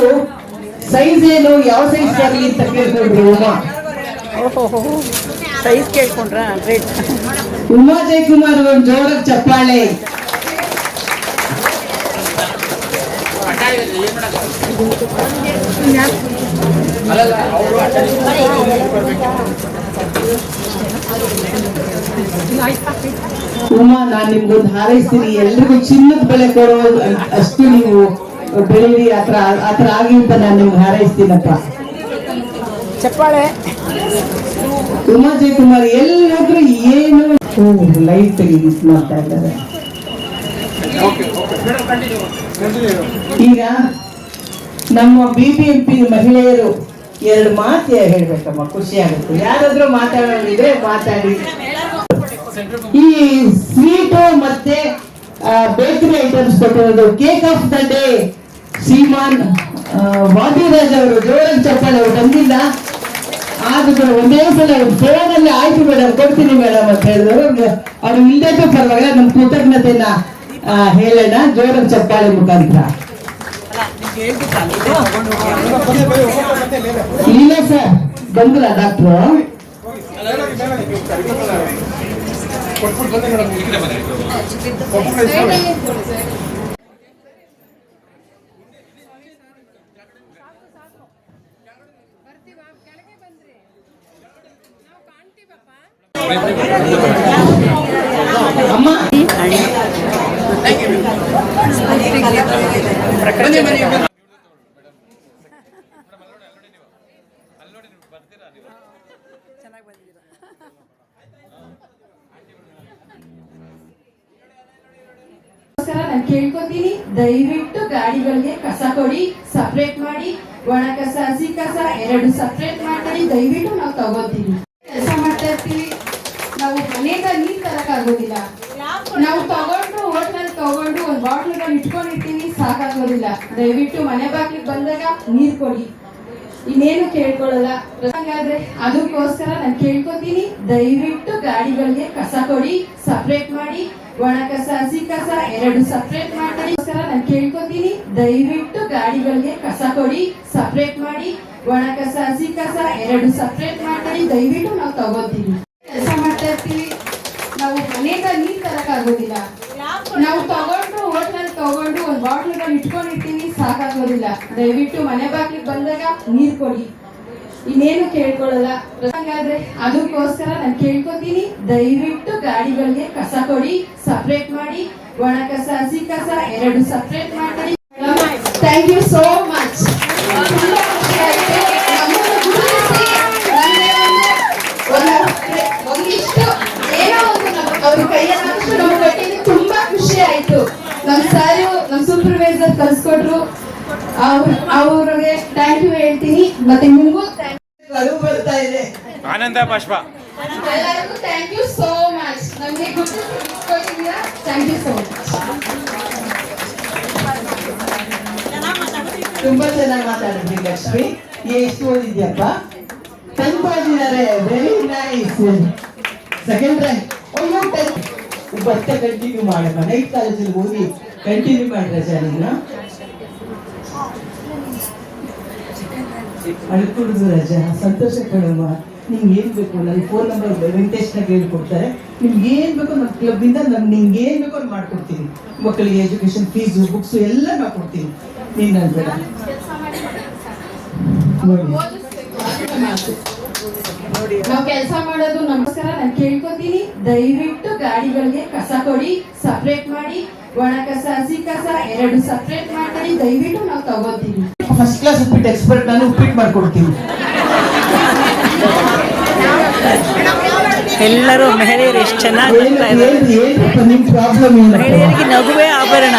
ಸೈಜ್ ಏನು, ಯಾವ ಸೈಜ್ ಬರಲಿ ಅಂತ ಕೇಳ್ಕೊಂಡ್ರು ಉಮಾ. ಸೈಜ್ ಕೇಳ್ಕೊಂಡ್ರ ಗ್ರೇಟ್. ಉಮಾ ಜಯಕುಮಾರ್ ಅವ್ರ ಜೋರಾಗಿ ಚಪ್ಪಾಳೆ. ಉಮಾ, ನಾನ್ ನಿಮ್ಗೊಂದು ಹಾರೈಸ್ತೀನಿ, ಎಲ್ರಿಗೂ ಚಿನ್ನದ ಬೆಲೆ ಕೊಡೋ ಅಷ್ಟು ನೀವು ಬೆಳೀರಿ, ಆತರ ಆಗಿ ಅಂತ ನಾನು ನಿಮ್ಗೆ ಹಾರೈಸ್ತೀನಪ್ಪ. ಚಪ್ಪಾಳೆ. ಉಮಾ ಜಯಕುಮಾರ್ ಎಲ್ಲಾದ್ರೂ ಏನು ಲೈಟ್ ಮಿಸ್ ಮಾಡ್ತಾ ಇದ್ದಾರೆ. ಈಗ ನಮ್ಮ BBMP ಮಹಿಳೆಯರು ಎರಡು ಮಾತು ಹೇಳ್ಬೇಕಮ್ಮ, ಖುಷಿ ಆಗುತ್ತೆ. ಯಾರಾದ್ರೂ ಮಾತಾಡೋದಿದ್ರೆ ಮಾತಾಡಿ. ಈ ಸ್ವೀಟು ಮತ್ತೆ ಬೇಕರಿ ಐಟಮ್ಸ್ ಕೊಟ್ಟಿರೋದು ಕೇಕ್ ಆಫ್ ದ ಡೇ ಶ್ರೀಮಾನ್ ವಾದಿರಾಜ್ ಅವರು, ಜೋರಾಗಿ ಚಪ್ಪಾಳೆ. ಅವರು ಬಂದಿಲ್ಲ, ಆದ್ರೂ ಒಂದೇ ಸಲ ಫೋನಲ್ಲಿ ಆಯ್ತು ಮೇಡಮ್ ಕೊಡ್ತೀನಿ ಮೇಡಮ್ ಅಂತ ಹೇಳಿದ್ರು. ಅವ್ರು ಇಲ್ಲದೇ ಪರವಾಗಿಲ್ಲ, ನಮ್ಮ ಕೃತಜ್ಞತೆನ ಹೇಳೋಣ ಜೋರಾಗಿ ಚಪ್ಪಾಳೆ ಮುಖಾಂತರ. ಇಲ್ಲ ಸರ್, ಬಂದ್ರ ಡಾಕ್ಟ್ರು? ಅಮ್ಮ ನಾನು ಕೇಳ್ಕೊತೀನಿ, ದಯವಿಟ್ಟು ಗಾಡಿಗಳಿಗೆ ಕಸ ಕೊಡಿ, ಸಪ್ರೇಟ್ ಮಾಡಿ. ಒಣ ಕಸ ಹಸಿ ಕಸ ಎರಡು ಸಪ್ರೇಟ್ ಮಾಡಿ ದಯವಿಟ್ಟು ನಾವು ತಗೋತೀವಿ. ಕೆಲಸ ಮಾಡ್ತಾ ಇರ್ತೀವಿ, ನಾವು ಮನೆಯಿಂದ ನೀರ್ ತರಕ್ ಆಗೋದಿಲ್ಲ. ನಾವು ತಗೊಂಡು ಹೋಟ್ಲಲ್ಲಿ ತಗೊಂಡು ಒಂದ್ ಬಾಟ್ಲ್ಗಳು ಇಟ್ಕೊಂಡಿರ್ತೀವಿ, ಸಾಕಾಗೋದಿಲ್ಲ. ದಯವಿಟ್ಟು ಮನೆ ಬಾಗಿಲಿಗೆ ಬಂದಾಗ ನೀರ್ ಕೊಡಿ. ಇನ್ನೇನು ಕೇಳ್ಕೊಳ್ಳಲ್ಲ. ಹಾಗಾದ್ರೆ ಅದಕ್ಕೋಸ್ಕರ ನಾನು ಕೇಳ್ಕೊತೀನಿ, ದಯವಿಟ್ಟು ಗಾಡಿಗಳಿಗೆ ಕಸ ಕೊಡಿ, ಸಪ್ರೇಟ್ ಮಾಡಿ. ಒಣ ಕಸ ಹಸಿ ಕಸ ಎರಡು ಸಪ್ರೇಟ್ ಮಾಡಿ. ನಾನು ಕೇಳ್ಕೊತೀನಿ, ದಯವಿಟ್ಟು ಗಾಡಿಗಳಿಗೆ ಕಸ ಕೊಡಿ, ಸಪ್ರೇಟ್ ಮಾಡಿ. ಒಣ ಕಸ ಹಸಿ ಕಸ ಎರಡು ಸಪ್ರೇಟ್ ಮಾಡಿ. ದಯವಿಟ್ಟು ನಾವು ತಗೋತೀವಿ, ಕೆಲಸ ಮಾಡ್ತಾ ಇರ್ತೀವಿ. ನಾವು ಮನೆಯಿಂದ ನೀರು ತರಕಾಗೋದಿಲ್ಲ. ನಾವು ತಗೊಂಡ್ರು ಹೋಟ್ಲಲ್ಲಿ ತಗೊಂಡು ಒಂದು ಬಾಟ್ಲ್ಗಳು ಇಟ್ಕೊಂಡಿರ್ತೀವಿ, ಸಾಕಾಗೋದಿಲ್ಲ. ದಯವಿಟ್ಟು ಮನೆ ಬಾಗಿಲಿಗೆ ಬಂದಾಗ ನೀರು ಕೊಡಿ, ಇನ್ನೇನು ಕೇಳ್ಕೊಳ್ಳಲ್ಲ. ಹಾಗಾದ್ರೆ ಅದಕ್ಕೋಸ್ಕರ ನಾನು ಕೇಳ್ಕೊತೀನಿ, ದಯವಿಟ್ಟು ಗಾಡಿಗಳಿಗೆ ಕಸ ಕೊಡಿ, ಸಪ್ರೇಟ್ ಮಾಡಿ. ಒಣ ಕಸ ಹಸಿ ಕಸ ಎರಡು ಸಪ್ರೇಟ್ ಮಾಡಿ. Thank you so much. ತುಂಬಾ ಖುಷಿ ಆಯ್ತು. ನಮ್ಮನ್ನು ಗುರುತಿಸಿ ನಮಗೆ ಒಂದಿಷ್ಟು ಏನೋ ಒಂದು ಅವ್ರ ಕೈಯಷ್ಟು ನಮ್ಗೆ ಕೊಟ್ಟಿದ್ದು ತುಂಬಾ ಖುಷಿ ಆಯ್ತು. ನಮ್ಮ ಸಾರು ನಮ್ಮ ಸೂಪರ್ವೈಸರ್ ಕಲ್ಸ್ಕೊಟ್ರು, ಅವ್ರಿಗೆ ಥ್ಯಾಂಕ್ ಯು ಹೇಳ್ತೀನಿ. ಮತ್ತೆ ನಿಮಗೂ ಬರ್ತಾ ಇದೆ. ಆನಂದ ಬಾಷ್ಪ. ಎಲ್ಲರಿಗೂ ಥ್ಯಾಂಕ್ ಯು ಸೋ ಮಚ್. ನಮಗೆ ಗುರುತಿಸಿದ್ದೀರಾ, ಥ್ಯಾಂಕ್ ಯು ಸೋ ಮಚ್. ತುಂಬಾ ಚೆನ್ನಾಗಿ ಮಾತಾಡಿದ್ರಿ ಲಕ್ಷ್ಮಿ. ಎಷ್ಟು ಓದಿದ್ಯಪ್ಪ? 10th ಓದಿದ್ದಾರೆ. Very nice. Second rank. ಅಯ್ಯೋ 10th. ಮತ್ತೆ ಕಂಟಿನ್ಯೂ ಮಾಡಮ್ಮ. ನೈಟ್ ಕಾಲೇಜಲ್ಲಿ ಓದಿ ಕಂಟಿನ್ಯೂ ಮಾಡ್ರೆ ಸರಿನಾ? ಅಳ್ಕೊಡುದು ರಜಾ. ಸಂತೋಷ ಕಣಮ್ಮ. ನಿಮ್ಗೆ ಏನ್ ಬೇಕು ನನ್ನ ಫೋನ್ ನಂಬರ್ ವೆಂಕಟೇಶ್ನಾಗ ಹೇಳ್ಕೊಡ್ತಾರೆ. ನಿಮ್ಗೆ ಏನ್ ಬೇಕೋ ನಮ್ಮ ಕ್ಲಬ್ಬಿಂದ ನಾನು ನಿಮ್ಗೆ ಏನ್ ಬೇಕೋ ಅದು ಮಾಡ್ಕೊಡ್ತೀನಿ. ಮಕ್ಕಳಿಗೆ ಎಜುಕೇಶನ್ ಫೀಸು ಬುಕ್ಸು ಎಲ್ಲ ಮಾಡ್ಕೊಡ್ತೀನಿ. ನೀನು ಅನ್ಬೇಡ ನೋಡಿ. ನಾವು ಕೆಲಸ ಮಾಡೋದು ನಮಸ್ಕಾರ. ನಾನು ಕೇಳ್ಕೊತೀನಿ, ದಯವಿಟ್ಟು ಗಾಡಿಗಳಿಗೆ ಕಸ ಕೊಡಿ, ಸಪ್ರೇಟ್ ಮಾಡಿ. ಒಣ ಕಸ ಹಸಿ ಕಸ ಎರಡು ಸಪ್ರೇಟ್ ಮಾಡಿ. ದಯವಿಟ್ಟು ನಾವು ತಗೋತೀವಿ. ಫಸ್ಟ್ ಕ್ಲಾಸ್ ಉಪ್ಪಿಟ್ಟು ಎಕ್ಸ್ಪರ್ಟ್. ನಾನು ಉಪ್ಪಿಟ್ಟು ಮಾಡ್ಕೊಡ್ತೀನಿ. ಎಲ್ಲರೂ ಮಹಿಳೆಯರು ಎಷ್ಟು ಚೆನ್ನಾಗಿ ಬರ್ತಾ ಇದ್ದಾರೆ. ನಿಮ್ ಪ್ರಾಬ್ಲಮ್ ಮಹಿಳೆಯರಿಗೆ ನಗುವೇ ಆಭರಣ.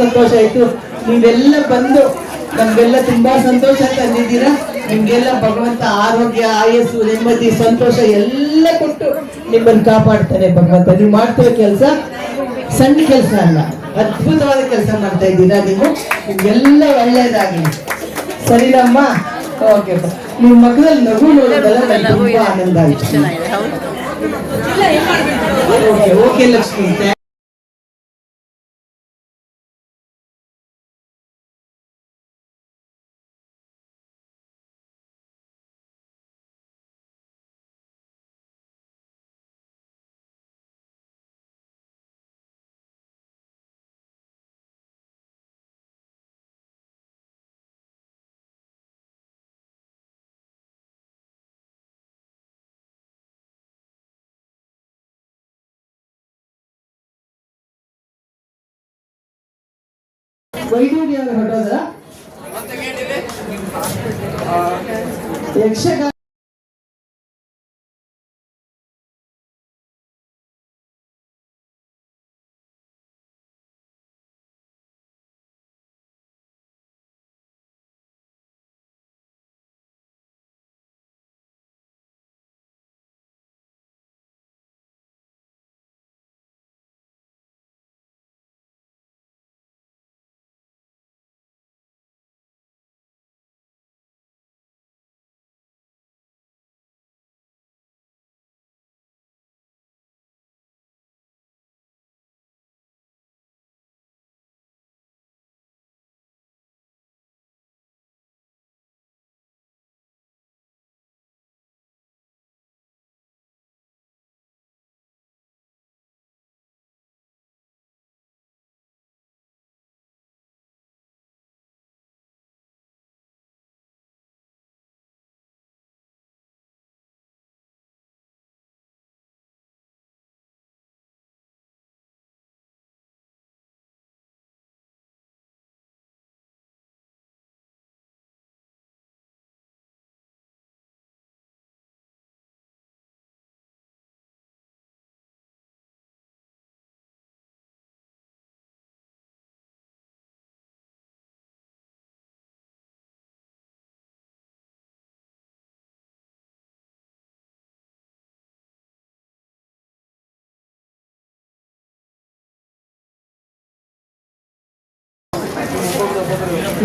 ಸಂತೋಷ ಆಯ್ತು. ನೀವೆಲ್ಲ ಬಂದು ನಮ್ಗೆಲ್ಲ ತುಂಬಾ ಸಂತೋಷ ತಂದಿದ್ದೀರಾ. ನಿಮ್ಗೆಲ್ಲ ಭಗವಂತ ಆರೋಗ್ಯ, ಆಯಸ್ಸು, ನೆಮ್ಮದಿ, ಸಂತೋಷ ಎಲ್ಲ ಕೊಟ್ಟು ನಿಮ್ಮನ್ನು ಕಾಪಾಡ್ತಾನೆ ಭಗವಂತ. ನೀವು ಮಾಡ್ತಿರೋ ಕೆಲಸ ಸಣ್ಣ ಕೆಲಸ ಅಲ್ಲ, ಅದ್ಭುತವಾದ ಕೆಲಸ ಮಾಡ್ತಾ ಇದ್ದೀರಾ ನೀವು. ನಿಮ್ಗೆಲ್ಲ ಒಳ್ಳೇದಾಗಲಿ. ಸರಿನಮ್ಮ? ಓಕೆ. ನಿಮ್ಮ ಮಕ್ಕಳಲ್ಲಿ ನಗು ನೋಡೋದಲ್ಲ ನನಗೆ ತುಂಬಾ ಆನಂದ ಆಯ್ತು. ಓಕೆ ಲಕ್ಷ್ಮಿ. ವೈಡೂರ್ಯ ಹೊರಟೋದ್ರ ಯಕ್ಷಗಾನ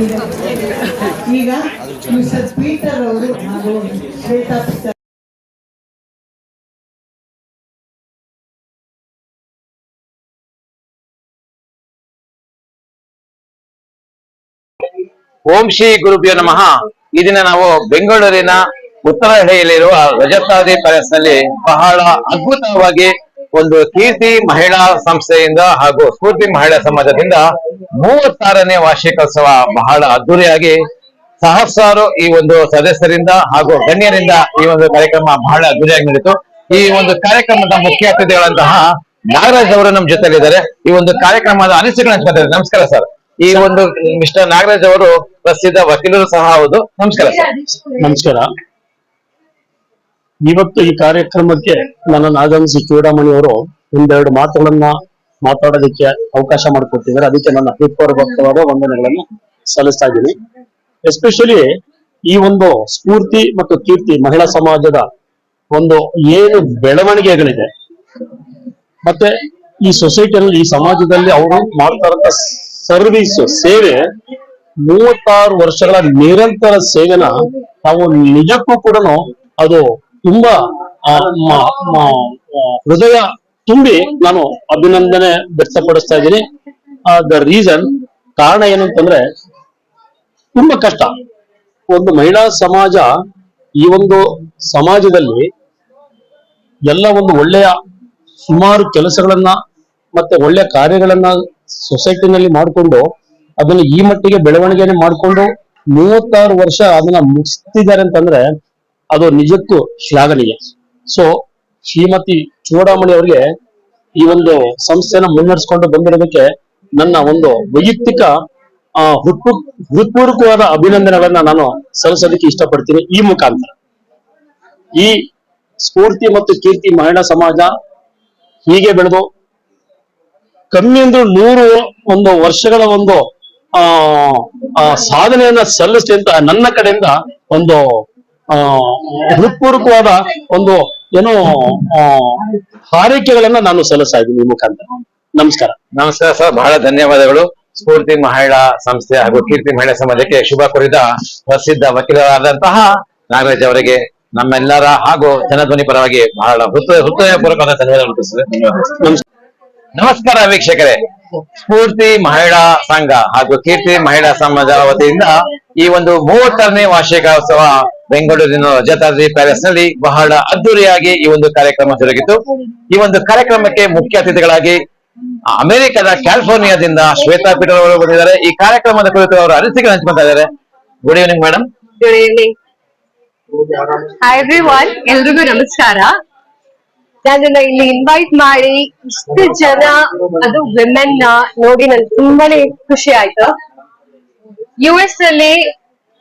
ಈಗ ಈಗ ಮಿಸ್ಟರ್ ಪೀಟರ್ ಅವರು ಹಾಗೂ ಶ್ವೇತಾ ಪೀಟರ್ ಓಂ ಶ್ರೀ ಗುರುಭ್ಯೋ ನಮಃ. ಈ ದಿನ ನಾವು ಬೆಂಗಳೂರಿನ ಉತ್ತರಹಳ್ಳಿಯಲ್ಲಿರುವ ರಜತಾದಿ ಪ್ಯಾಲೇಸ್ ನಲ್ಲಿ ಬಹಳ ಅದ್ಭುತವಾಗಿ ಒಂದು ಕೀರ್ತಿ ಮಹಿಳಾ ಸಂಸ್ಥೆಯಿಂದ ಹಾಗೂ ಸ್ಫೂರ್ತಿ ಮಹಿಳಾ ಸಮಾಜದಿಂದ 36ನೇ ವಾರ್ಷಿಕೋತ್ಸವ ಬಹಳ ಅದ್ದೂರಿಯಾಗಿ ಸಹಸ್ರಾರು ಈ ಒಂದು ಸದಸ್ಯರಿಂದ ಹಾಗೂ ಗಣ್ಯರಿಂದ ಈ ಒಂದು ಕಾರ್ಯಕ್ರಮ ಬಹಳ ಅದ್ದೂರಿಯಾಗಿ ನಡೀತು. ಈ ಒಂದು ಕಾರ್ಯಕ್ರಮದ ಮುಖ್ಯ ಅತಿಥಿಗಳಂತಹ ನಾಗರಾಜ್ ಅವರು ನಮ್ಮ ಜೊತೆಲಿದ್ದಾರೆ. ಈ ಒಂದು ಕಾರ್ಯಕ್ರಮದ ಅನಿಸಿಕೆ ಹಂಚ್ಕೊತಾರೆ. ನಮಸ್ಕಾರ ಸರ್. ಈ ಒಂದು ಮಿಸ್ಟರ್ ನಾಗರಾಜ್ ಅವರು ಪ್ರಸಿದ್ಧ ವಕೀಲರು ಸಹ ಹೌದು. ನಮಸ್ಕಾರ ಸರ್. ನಮಸ್ಕಾರ. ಇವತ್ತು ಈ ಕಾರ್ಯಕ್ರಮಕ್ಕೆ ನನ್ನನ್ನು ಆಗಮಿಸಿ ಚೂಡಾಮಣಿ ಅವರು ಒಂದೆರಡು ಮಾತುಗಳನ್ನ ಮಾತಾಡೋದಕ್ಕೆ ಅವಕಾಶ ಮಾಡಿಕೊಟ್ಟಿದ್ದಾರೆ. ಅದಕ್ಕೆ ನನ್ನ ಹೃತ್ಪೂರ್ವಕವಾದ ವಂದನೆಗಳನ್ನು ಸಲ್ಲಿಸ್ತಾ ಇದ್ದೀನಿ. ಎಸ್ಪೆಷಲಿ ಈ ಒಂದು ಸ್ಫೂರ್ತಿ ಮತ್ತು ಕೀರ್ತಿ ಮಹಿಳಾ ಸಮಾಜದ ಒಂದು ಏನು ಬೆಳವಣಿಗೆಗಳಿದೆ ಮತ್ತೆ ಈ ಸೊಸೈಟಿಯಲ್ಲಿ ಈ ಸಮಾಜದಲ್ಲಿ ಅವರು ಮಾಡ್ತಾ ಇರೋ ಸರ್ವಿಸ್ ಸೇವೆ 36 ವರ್ಷಗಳ ನಿರಂತರ ಸೇವೆನ ನಾವು ನಿಜಕ್ಕೂ ಕೂಡ ಅದು ತುಂಬಾ ಹೃದಯ ತುಂಬಿ ನಾನು ಅಭಿನಂದನೆ ವ್ಯಕ್ತಪಡಿಸ್ತಾ ಇದ್ದೀನಿ. ದ ರೀಸನ್ ಕಾರಣ ಏನು ಅಂತಂದ್ರೆ ತುಂಬಾ ಕಷ್ಟ. ಒಂದು ಮಹಿಳಾ ಸಮಾಜ ಈ ಒಂದು ಸಮಾಜದಲ್ಲಿ ಎಲ್ಲ ಒಂದು ಒಳ್ಳೆಯ ಸುಮಾರು ಕೆಲಸಗಳನ್ನ ಮತ್ತೆ ಒಳ್ಳೆಯ ಕಾರ್ಯಗಳನ್ನ ಸೊಸೈಟಿನಲ್ಲಿ ಮಾಡಿಕೊಂಡು ಅದನ್ನ ಈ ಮಟ್ಟಿಗೆ ಬೆಳವಣಿಗೆನೆ ಮಾಡಿಕೊಂಡು 36 ವರ್ಷ ಅದನ್ನ ಮುಗಿಸ್ತಿದ್ದಾರೆ ಅಂತಂದ್ರೆ ಅದು ನಿಜಕ್ಕೂ ಶ್ಲಾಘನೀಯ. ಸೊ ಶ್ರೀಮತಿ ಚೂಡಾಮಣಿ ಅವರಿಗೆ ಈ ಒಂದು ಸಂಸ್ಥೆನ ಮುನ್ನಡೆಸ್ಕೊಂಡು ಬಂದಿರೋದಕ್ಕೆ ನನ್ನ ಒಂದು ವೈಯಕ್ತಿಕ ಹೃತ್ಪೂರ್ವಕವಾದ ಅಭಿನಂದನೆಗಳನ್ನ ನಾನು ಸಲ್ಲಿಸೋದಕ್ಕೆ ಇಷ್ಟಪಡ್ತೀನಿ. ಈ ಮುಖಾಂತರ ಈ ಸ್ಫೂರ್ತಿ ಮತ್ತು ಕೀರ್ತಿ ಮಹಿಳಾ ಸಮಾಜ ಹೀಗೆ ಬೆಳೆದು ಕಮ್ಮಿ ಅಂದ್ರೆ 100 ಒಂದು ವರ್ಷಗಳ ಒಂದು ಸಾಧನೆಯನ್ನ ಸಲ್ಲಿಸಿ ಅಂತ ನನ್ನ ಕಡೆಯಿಂದ ಒಂದು ಹೃತ್ಪೂರ್ವಕವಾದ ಒಂದು ಏನೋ ಹಾರೈಕೆಗಳನ್ನ ನಾನು ಸಲ್ಲಿಸ್ತಾ ಇದ್ದೀನಿ ಈ ಮುಖಾಂತರ. ನಮಸ್ಕಾರ. ನಮಸ್ಕಾರ ಸರ್. ಬಹಳ ಧನ್ಯವಾದಗಳು. ಸ್ಫೂರ್ತಿ ಮಹಿಳಾ ಸಂಸ್ಥೆ ಹಾಗೂ ಕೀರ್ತಿ ಮಹಿಳಾ ಸಮಾಜಕ್ಕೆ ಶುಭ ಕೋರಿದ ಪ್ರಸಿದ್ಧ ವಕೀಲರಾದಂತಹ ನಾಗರಾಜ್ ಅವರಿಗೆ ನಮ್ಮೆಲ್ಲರ ಹಾಗೂ ಜನಧ್ವನಿ ಪರವಾಗಿ ಬಹಳ ಹೃದಯಪೂರ್ವಕವಾದ ಧನ್ಯವಾದಗಳು. ನಮಸ್ಕಾರ ವೀಕ್ಷಕರೇ. ಸ್ಫೂರ್ತಿ ಮಹಿಳಾ ಸಂಘ ಹಾಗೂ ಕೀರ್ತಿ ಮಹಿಳಾ ಸಮಾಜ ವತಿಯಿಂದ ಈ ಒಂದು 36ನೇ ವಾರ್ಷಿಕೋತ್ಸವ ಬೆಂಗಳೂರಿನ ರಜತಾದ್ರಿ ಪ್ಯಾಲೇಸ್ ನಲ್ಲಿ ಬಹಳ ಅದ್ದೂರಿಯಾಗಿ ಈ ಒಂದು ಕಾರ್ಯಕ್ರಮ ಜರುಗಿತು. ಈ ಒಂದು ಕಾರ್ಯಕ್ರಮಕ್ಕೆ ಮುಖ್ಯ ಅತಿಥಿಗಳಾಗಿ ಅಮೆರಿಕದ ಕ್ಯಾಲಿಫೋರ್ನಿಯಾದಿಂದ ಶ್ವೇತಾ ಪೀಟರ್ ಅವರು ಬಂದಿದ್ದಾರೆ. ಈ ಕಾರ್ಯಕ್ರಮದ ಕುರಿತು ಅವರು ಅನಿಸಿಕೆ ಹಂಚ್ಕೊತಾ ಇದ್ದಾರೆ. Good evening madam. Good evening. Hi everyone, ಎಲ್ರಿಗೂ ನಮಸ್ಕಾರ. ನನ್ನನ್ನ ಇಲ್ಲಿ ಇನ್ವೈಟ್ ಮಾಡಿ ಇಷ್ಟು ಜನ ಅದು ವಿಮೆನ್ ನೋಡಿ ನನ್ಗೆ ತುಂಬಾನೇ ಖುಷಿ ಆಯ್ತು. US ಅಲ್ಲಿ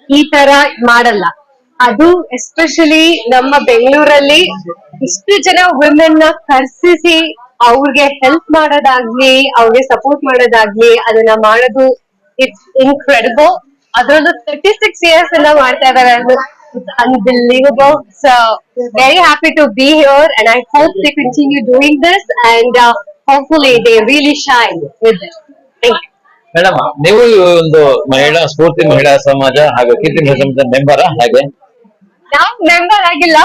ಈ ತರ ಮಾಡಲ್ಲ. ಅದು ಎಸ್ಪೆಷಲಿ ನಮ್ಮ ಬೆಂಗಳೂರಲ್ಲಿ ಇಷ್ಟು ಜನ ವಿಮೆನ್ ನ ಕರ್ಸಿಸಿ ಅವ್ರಿಗೆ ಹೆಲ್ಪ್ ಮಾಡೋದಾಗ್ಲಿ, ಅವ್ರಿಗೆ ಸಪೋರ್ಟ್ ಮಾಡೋದಾಗ್ಲಿ, ಅದನ್ನ ಮಾಡೋದು ಇಟ್ಸ್ ಇನ್ಕ್ರೆಡಿಬಲ್. ಅದರಲ್ಲೂ 36 years ಎಲ್ಲ ಮಾಡ್ತಾ ಇದ್ದಾರೆ. It's unbelievable. So very happy to be here, and I hope they continue doing this, and hopefully they really shine with it. Thank you. Madam, ನೀವು ಒಂದು ಮಹಿಳಾ ಸ್ಫೂರ್ತಿ ಮಹಿಳಾ ಸಮಾಜ ಹಾಗೂ ಕೀರ್ತಿ ಮಹಿಳಾ ಸಮಾಜದ ಮೆಂಬರ್ ಹಾಗೆ? ನಾವು ಮೆಂಬರ್ ಆಗಿಲ್ಲ,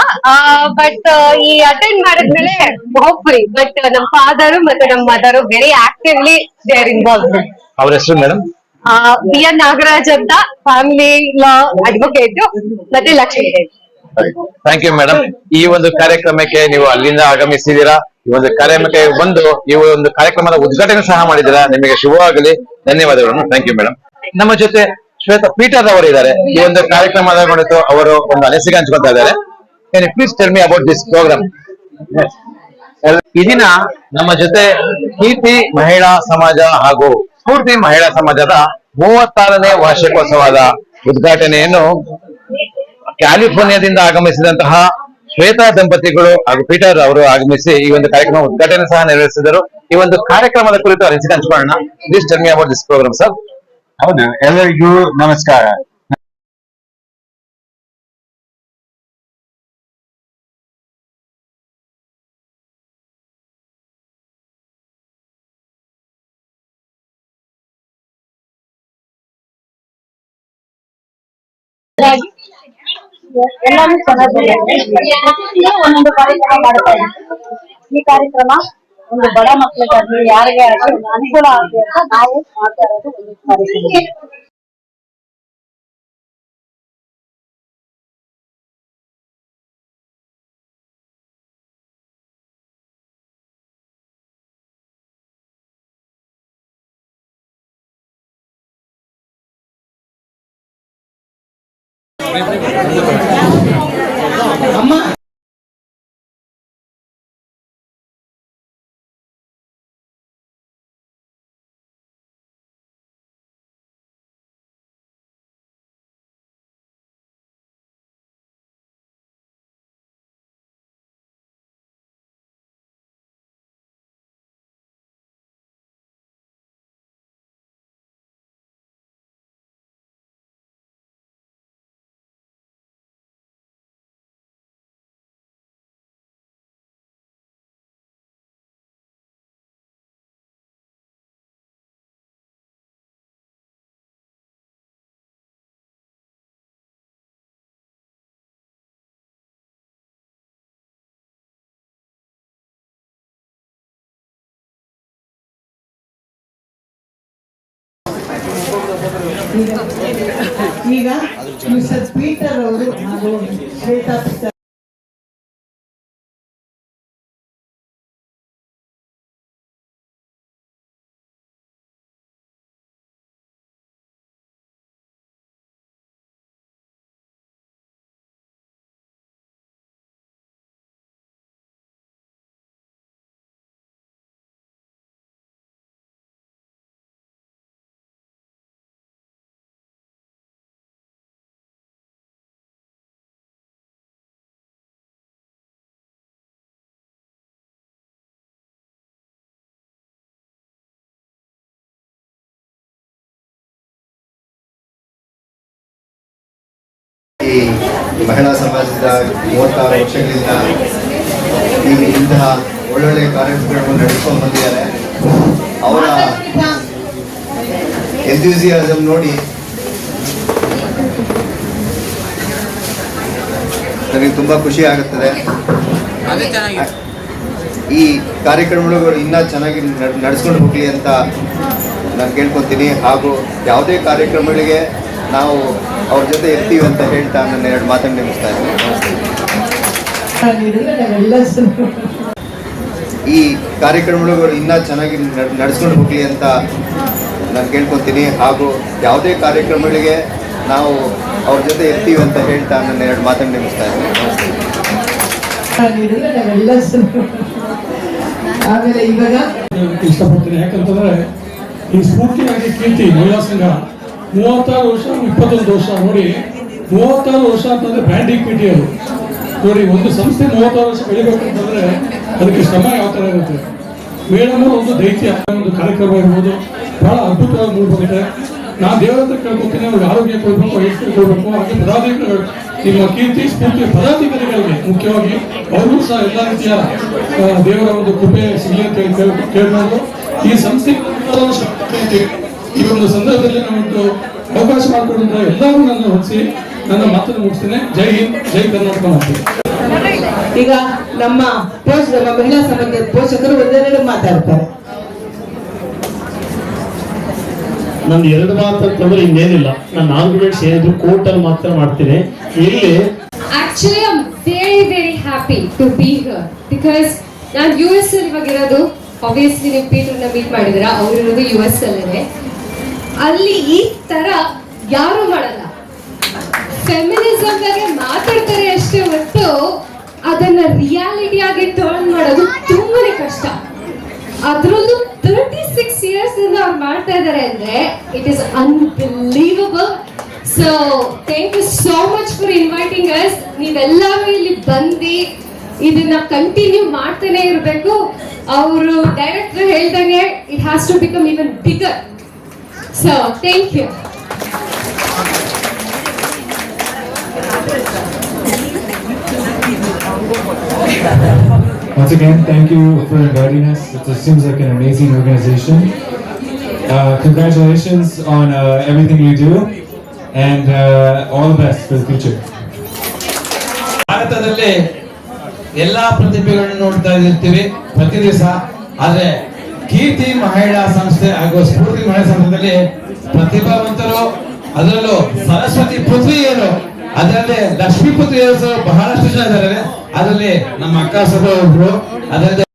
ಬಟ್ ಈ ಅಟೆಂಡ್ ಮಾಡಿದ್ಮೇಲೆ ಹೋಪ್ಫುಲಿ. ಬಟ್ ನಮ್ಮ ಫಾದರ್ ಮತ್ತೆ ನಮ್ಮ mother very actively they are involve. ಅವ್ರ ಹೆಸರು ಮೇಡಮ್? ಬಿ ಎನ್ ನಾಗರಾಜ್ ಅಂತ, ಫ್ಯಾಮಿಲಿ ಲಾ ಅಡ್ವೊಕೇಟ್, ಮತ್ತೆ Lakshmi Devi. Thank you madam. ಈ ಒಂದು ಕಾರ್ಯಕ್ರಮಕ್ಕೆ ನೀವು ಅಲ್ಲಿಂದ ಆಗಮಿಸಿದ್ದೀರಾ. ಈ ಒಂದು ಕಾರ್ಯಕ್ರಮಕ್ಕೆ ಬಂದು ಈ ಒಂದು ಕಾರ್ಯಕ್ರಮದ ಉದ್ಘಾಟನೆ ಸಹ ಮಾಡಿದ್ದೀರಾ. ನಿಮಗೆ ಶುಭವಾಗಲಿ. ಧನ್ಯವಾದಗಳು. Thank you madam. ನಮ್ಮ ಜೊತೆ ಶ್ವೇತಾ ಪೀಟರ್ ಅವರು ಇದ್ದಾರೆ. ಈ ಒಂದು ಕಾರ್ಯಕ್ರಮದ ಕುರಿತು ಅವರು ಒಂದು ಅನಿಸಿಕೆ ಹಂಚ್ಕೊತಾ ಇದ್ದಾರೆ. Can you please tell me about this programme? ಈ ದಿನ ನಮ್ಮ ಜೊತೆ ಕೀರ್ತಿ ಮಹಿಳಾ ಸಮಾಜ ಹಾಗೂ ಸ್ಫೂರ್ತಿ ಮಹಿಳಾ ಸಮಾಜದ 36ನೇ ವಾರ್ಷಿಕೋತ್ಸವದ ಉದ್ಘಾಟನೆಯನ್ನು ಕ್ಯಾಲಿಫೋರ್ನಿಯಾದಿಂದ ಆಗಮಿಸಿದಂತಹ ಶ್ವೇತಾ ದಂಪತಿಗಳು ಹಾಗೂ ಪೀಟರ್ ಅವರು ಆಗಮಿಸಿ ಈ ಒಂದು ಕಾರ್ಯಕ್ರಮ ಉದ್ಘಾಟನೆ ಸಹ ನೆರವೇರಿಸಿದರು. ಈ ಒಂದು ಕಾರ್ಯಕ್ರಮದ ಕುರಿತು ಅನಿಸಿಕೆ ಹಂಚಿಕೊಳ್ಳೋಣ. Please tell me about this program sir. ಹೌದು, ಎಲ್ಲರಿಗೂ ನಮಸ್ಕಾರ. ಹಾಗಾಗಿ ಎಲ್ಲಾನು ಚೆನ್ನಾಗಿದೆ. ಒಂದೊಂದು ಕಾರ್ಯಕ್ರಮ ಮಾಡ್ತಾ ಇದ್ದೀವಿ. ಈ ಕಾರ್ಯಕ್ರಮ ಒಂದು ಬಡ ಮಕ್ಕಳಿಗಾಗ್ಲಿ ಯಾರಿಗೆ ಆಗಲಿ ಒಂದು ಅನುಕೂಲ ಆಗಲಿ ಅಂತ ನಾವು ಮಾಡ್ತಾ ಇರೋದು ಒಂದು ಕಾರ್ಯಕ್ರಮ. ಅಮ್ಮ ಈಗ ಮಿಸ್ಟರ್ ಪೀಟರ್ ಅವರು ಹಾಗೂ ಶ್ವೇತಾ ಪೀಟರ್ ಈ ಮಹಿಳಾ ಸಮಾಜದ 36 ವರ್ಷಗಳಿಂದ ಇಂತಹ ಒಳ್ಳೊಳ್ಳೆ ಕಾರ್ಯಕ್ರಮಗಳನ್ನು ನಡೆಸ್ಕೊಂಡು ಬಂದಿದ್ದಾರೆ. ಅವರ ಎಂಥೂಸಿಯಾಸಮ್ ನೋಡಿ ನನಗೆ ತುಂಬ ಖುಷಿ ಆಗುತ್ತದೆ. ಈ ಕಾರ್ಯಕ್ರಮಗಳು ಇನ್ನೂ ಚೆನ್ನಾಗಿ ನಡೆಸ್ಕೊಂಡು ಹೋಗಲಿ ಅಂತ ನಾನು ಕೇಳ್ಕೊತೀನಿ. ಹಾಗೂ ಯಾವುದೇ ಕಾರ್ಯಕ್ರಮಗಳಿಗೆ ನಾವು ಅವ್ರ ಜೊತೆ ಇರ್ತೀವಿ ಅಂತ ಹೇಳ್ತಾ ನನ್ನ 2 ಮಾತನ್ನು ನಿಲ್ಲಿಸ್ತಾ ಇದ್ದೀನಿ. ಈ ಕಾರ್ಯಕ್ರಮಗಳು ಇನ್ನೂ ಚೆನ್ನಾಗಿ ನಡೆಸ್ಕೊಂಡು ಹೋಗಲಿ ಅಂತ ನಾನು ಕೇಳ್ಕೊತೀನಿ. ಹಾಗೂ ಯಾವುದೇ ಕಾರ್ಯಕ್ರಮಗಳಿಗೆ ನಾವು ಅವ್ರ ಜೊತೆ ಇರ್ತೀವಿ ಅಂತ ಹೇಳ್ತಾ ನನ್ನ 2 ಮಾತನ್ನು ನಿಲ್ಲಿಸ್ತಾ ಇದ್ದೀನಿ. ಆಮೇಲೆ ಇವಾಗ ಇಷ್ಟಪಡ್ತೀನಿ. ಯಾಕಂತಂದ್ರೆ ಈ ಸ್ಫೂರ್ತಿಯಾಗಿ ಕೀರ್ತಿ ಮಹಿಳಾ ಸಂಘ 36 ವರ್ಷ 21 ವರ್ಷ ನೋಡಿ. 36 ವರ್ಷ ಅಂತಂದ್ರೆ ಬ್ರ್ಯಾಂಡ್ ಈಕ್ವಿಟಿ ಅದು ನೋಡಿ. ಒಂದು ಸಂಸ್ಥೆ 36 ವರ್ಷ ಬೆಳಿಬೇಕು ಅಂತಂದ್ರೆ ಅದಕ್ಕೆ ಶ್ರಮ ಯಾವ ಥರ ಇರುತ್ತೆ. ಮೇಡಮ್ ಒಂದು ದೈತ್ಯ ಒಂದು ಕಾರ್ಯಕ್ರಮ ಇರ್ಬೋದು, ಬಹಳ ಅದ್ಭುತವಾಗಿ ಮೂಡ್ಬೋದಿದೆ. ನಾನು ದೇವರ ಹತ್ರ ಕೇಳ್ಕೊತೀನಿ, ಅವ್ರಿಗೆ ಆರೋಗ್ಯ ಕೊಡಬೇಕು, ಎಷ್ಟು ಕೊಡಬೇಕು. ಹಾಗೆ ಪದಾಧಿಕಾರಿಗಳು ನಿಮ್ಮ ಕೀರ್ತಿ ಸ್ಫೂರ್ತಿ ಪದಾಧಿಕಾರಿಗಳಿಗೆ ಮುಖ್ಯವಾಗಿ ಅವರು ಸಹ ಎಲ್ಲ ರೀತಿಯ ದೇವರ ಒಂದು ಕೃಪೆ ಸಿಗಲಿ ಅಂತ ಕೇಳ್ಬೋದು. ಈ ಸಂಸ್ಥೆ ಈ ಒಂದು ಸಂದರ್ಭದಲ್ಲಿ ನಾವೊಂದು ಅವಕಾಶ ಮಾಡಿಕೊಡುವಂತ ಎಲ್ಲರೂ ನನ್ನ ಹೊರಿಸಿ ನನ್ನ ಮಾತನ್ನು ಮುಗಿಸ್ತೇನೆ. ಜೈ ಹಿಂದ್, ಜೈ ಕರ್ನಾಟಕ ಮಾತೆ. ಈಗ ನಮ್ಮ ಮಹಿಳಾ ಸಮಾಜದ ಪೋಷಕರು ಒಂದೆರಡು ಮಾತಾಡ್ತಾರೆ. ನಂದು 2 ಮಾತು ಅಂತಂದ್ರೆ ಇನ್ನೇನಿಲ್ಲ. ನಾನು ಆರ್ಗ್ಯುಮೆಂಟ್ಸ್ ಏನಿದ್ರು ಕೋರ್ಟ್ ಅಲ್ಲಿ ಮಾತ್ರ ಮಾಡ್ತೀನಿ. ಇಲ್ಲಿ actually I am very happy to be here because ನಾನು US ಅಲ್ಲಿ ಇವಾಗಿರೋದು. ಆಬ್ವಿಯಸ್ಲಿ ನೀವು ಪೀಟರ್ನ ಮೀಟ್ ಮಾಡಿದಿರಾ, ಅವರಿರೋದು US ಅಲ್ಲೇ. ಅಲ್ಲಿ ಈ ತರ ಯಾರು ಮಾಡಲ್ಲ. ಫೆಮಿನಿಸಮ್ ಬಗ್ಗೆ ಮಾತಾಡ್ತಾರೆ ಅಷ್ಟೇ ಹೊರತು ಅದನ್ನ ರಿಯಾಲಿಟಿ ಆಗಿ ಟರ್ನ್ ಮಾಡೋದು ತುಂಬಾನೇ ಕಷ್ಟ. ಅದರಲ್ಲೂ 36 years ಇಂದ ಅವ್ರು ಮಾಡ್ತಾ ಇದ್ದಾರೆ ಅಂದ್ರೆ it is unbelievable. So thank you so much for inviting us. ನೀವೆಲ್ಲರೂ ಇಲ್ಲಿ ಬಂದು ಇದನ್ನ ಕಂಟಿನ್ಯೂ ಮಾಡ್ತಾನೆ ಇರಬೇಕು. ಅವರು ಡೈರೆಕ್ಟರ್ ಹೇಳ್ದಂಗೆ it has to become even bigger. So thank you. Once again, thank you for inviting us. It seems like an amazing organization. Congratulations on everything you do. and all the best for the future. ಭಾರತದಲ್ಲಿ ಎಲ್ಲಾ ಪ್ರತಿಭೆಗಳನ್ನು ನೋಡ್ತಾ ಇರ್ತೀವಿ ಪ್ರತಿ ದಿವಸ. ಆದ್ರೆ ಕೀರ್ತಿ ಮಹಿಳಾ ಸಂಸ್ಥೆ ಹಾಗೂ ಸ್ಫೂರ್ತಿ ಮಹಿಳಾ ಸಂಸ್ಥೆಯಲ್ಲಿ ಪ್ರತಿಭಾವಂತರು, ಅದರಲ್ಲೂ ಸರಸ್ವತಿ ಪುತ್ರಿಯರು, ಅದರಲ್ಲಿ ಲಕ್ಷ್ಮೀ ಪುತ್ರಿಯರು ಬಹಳಷ್ಟು ಜನ ಇದ್ದಾರೆ. ಅದರಲ್ಲಿ ನಮ್ಮ ಅಕ್ಕ ಸಭಾ ಒಬ್ರು, ಅದರಲ್ಲಿ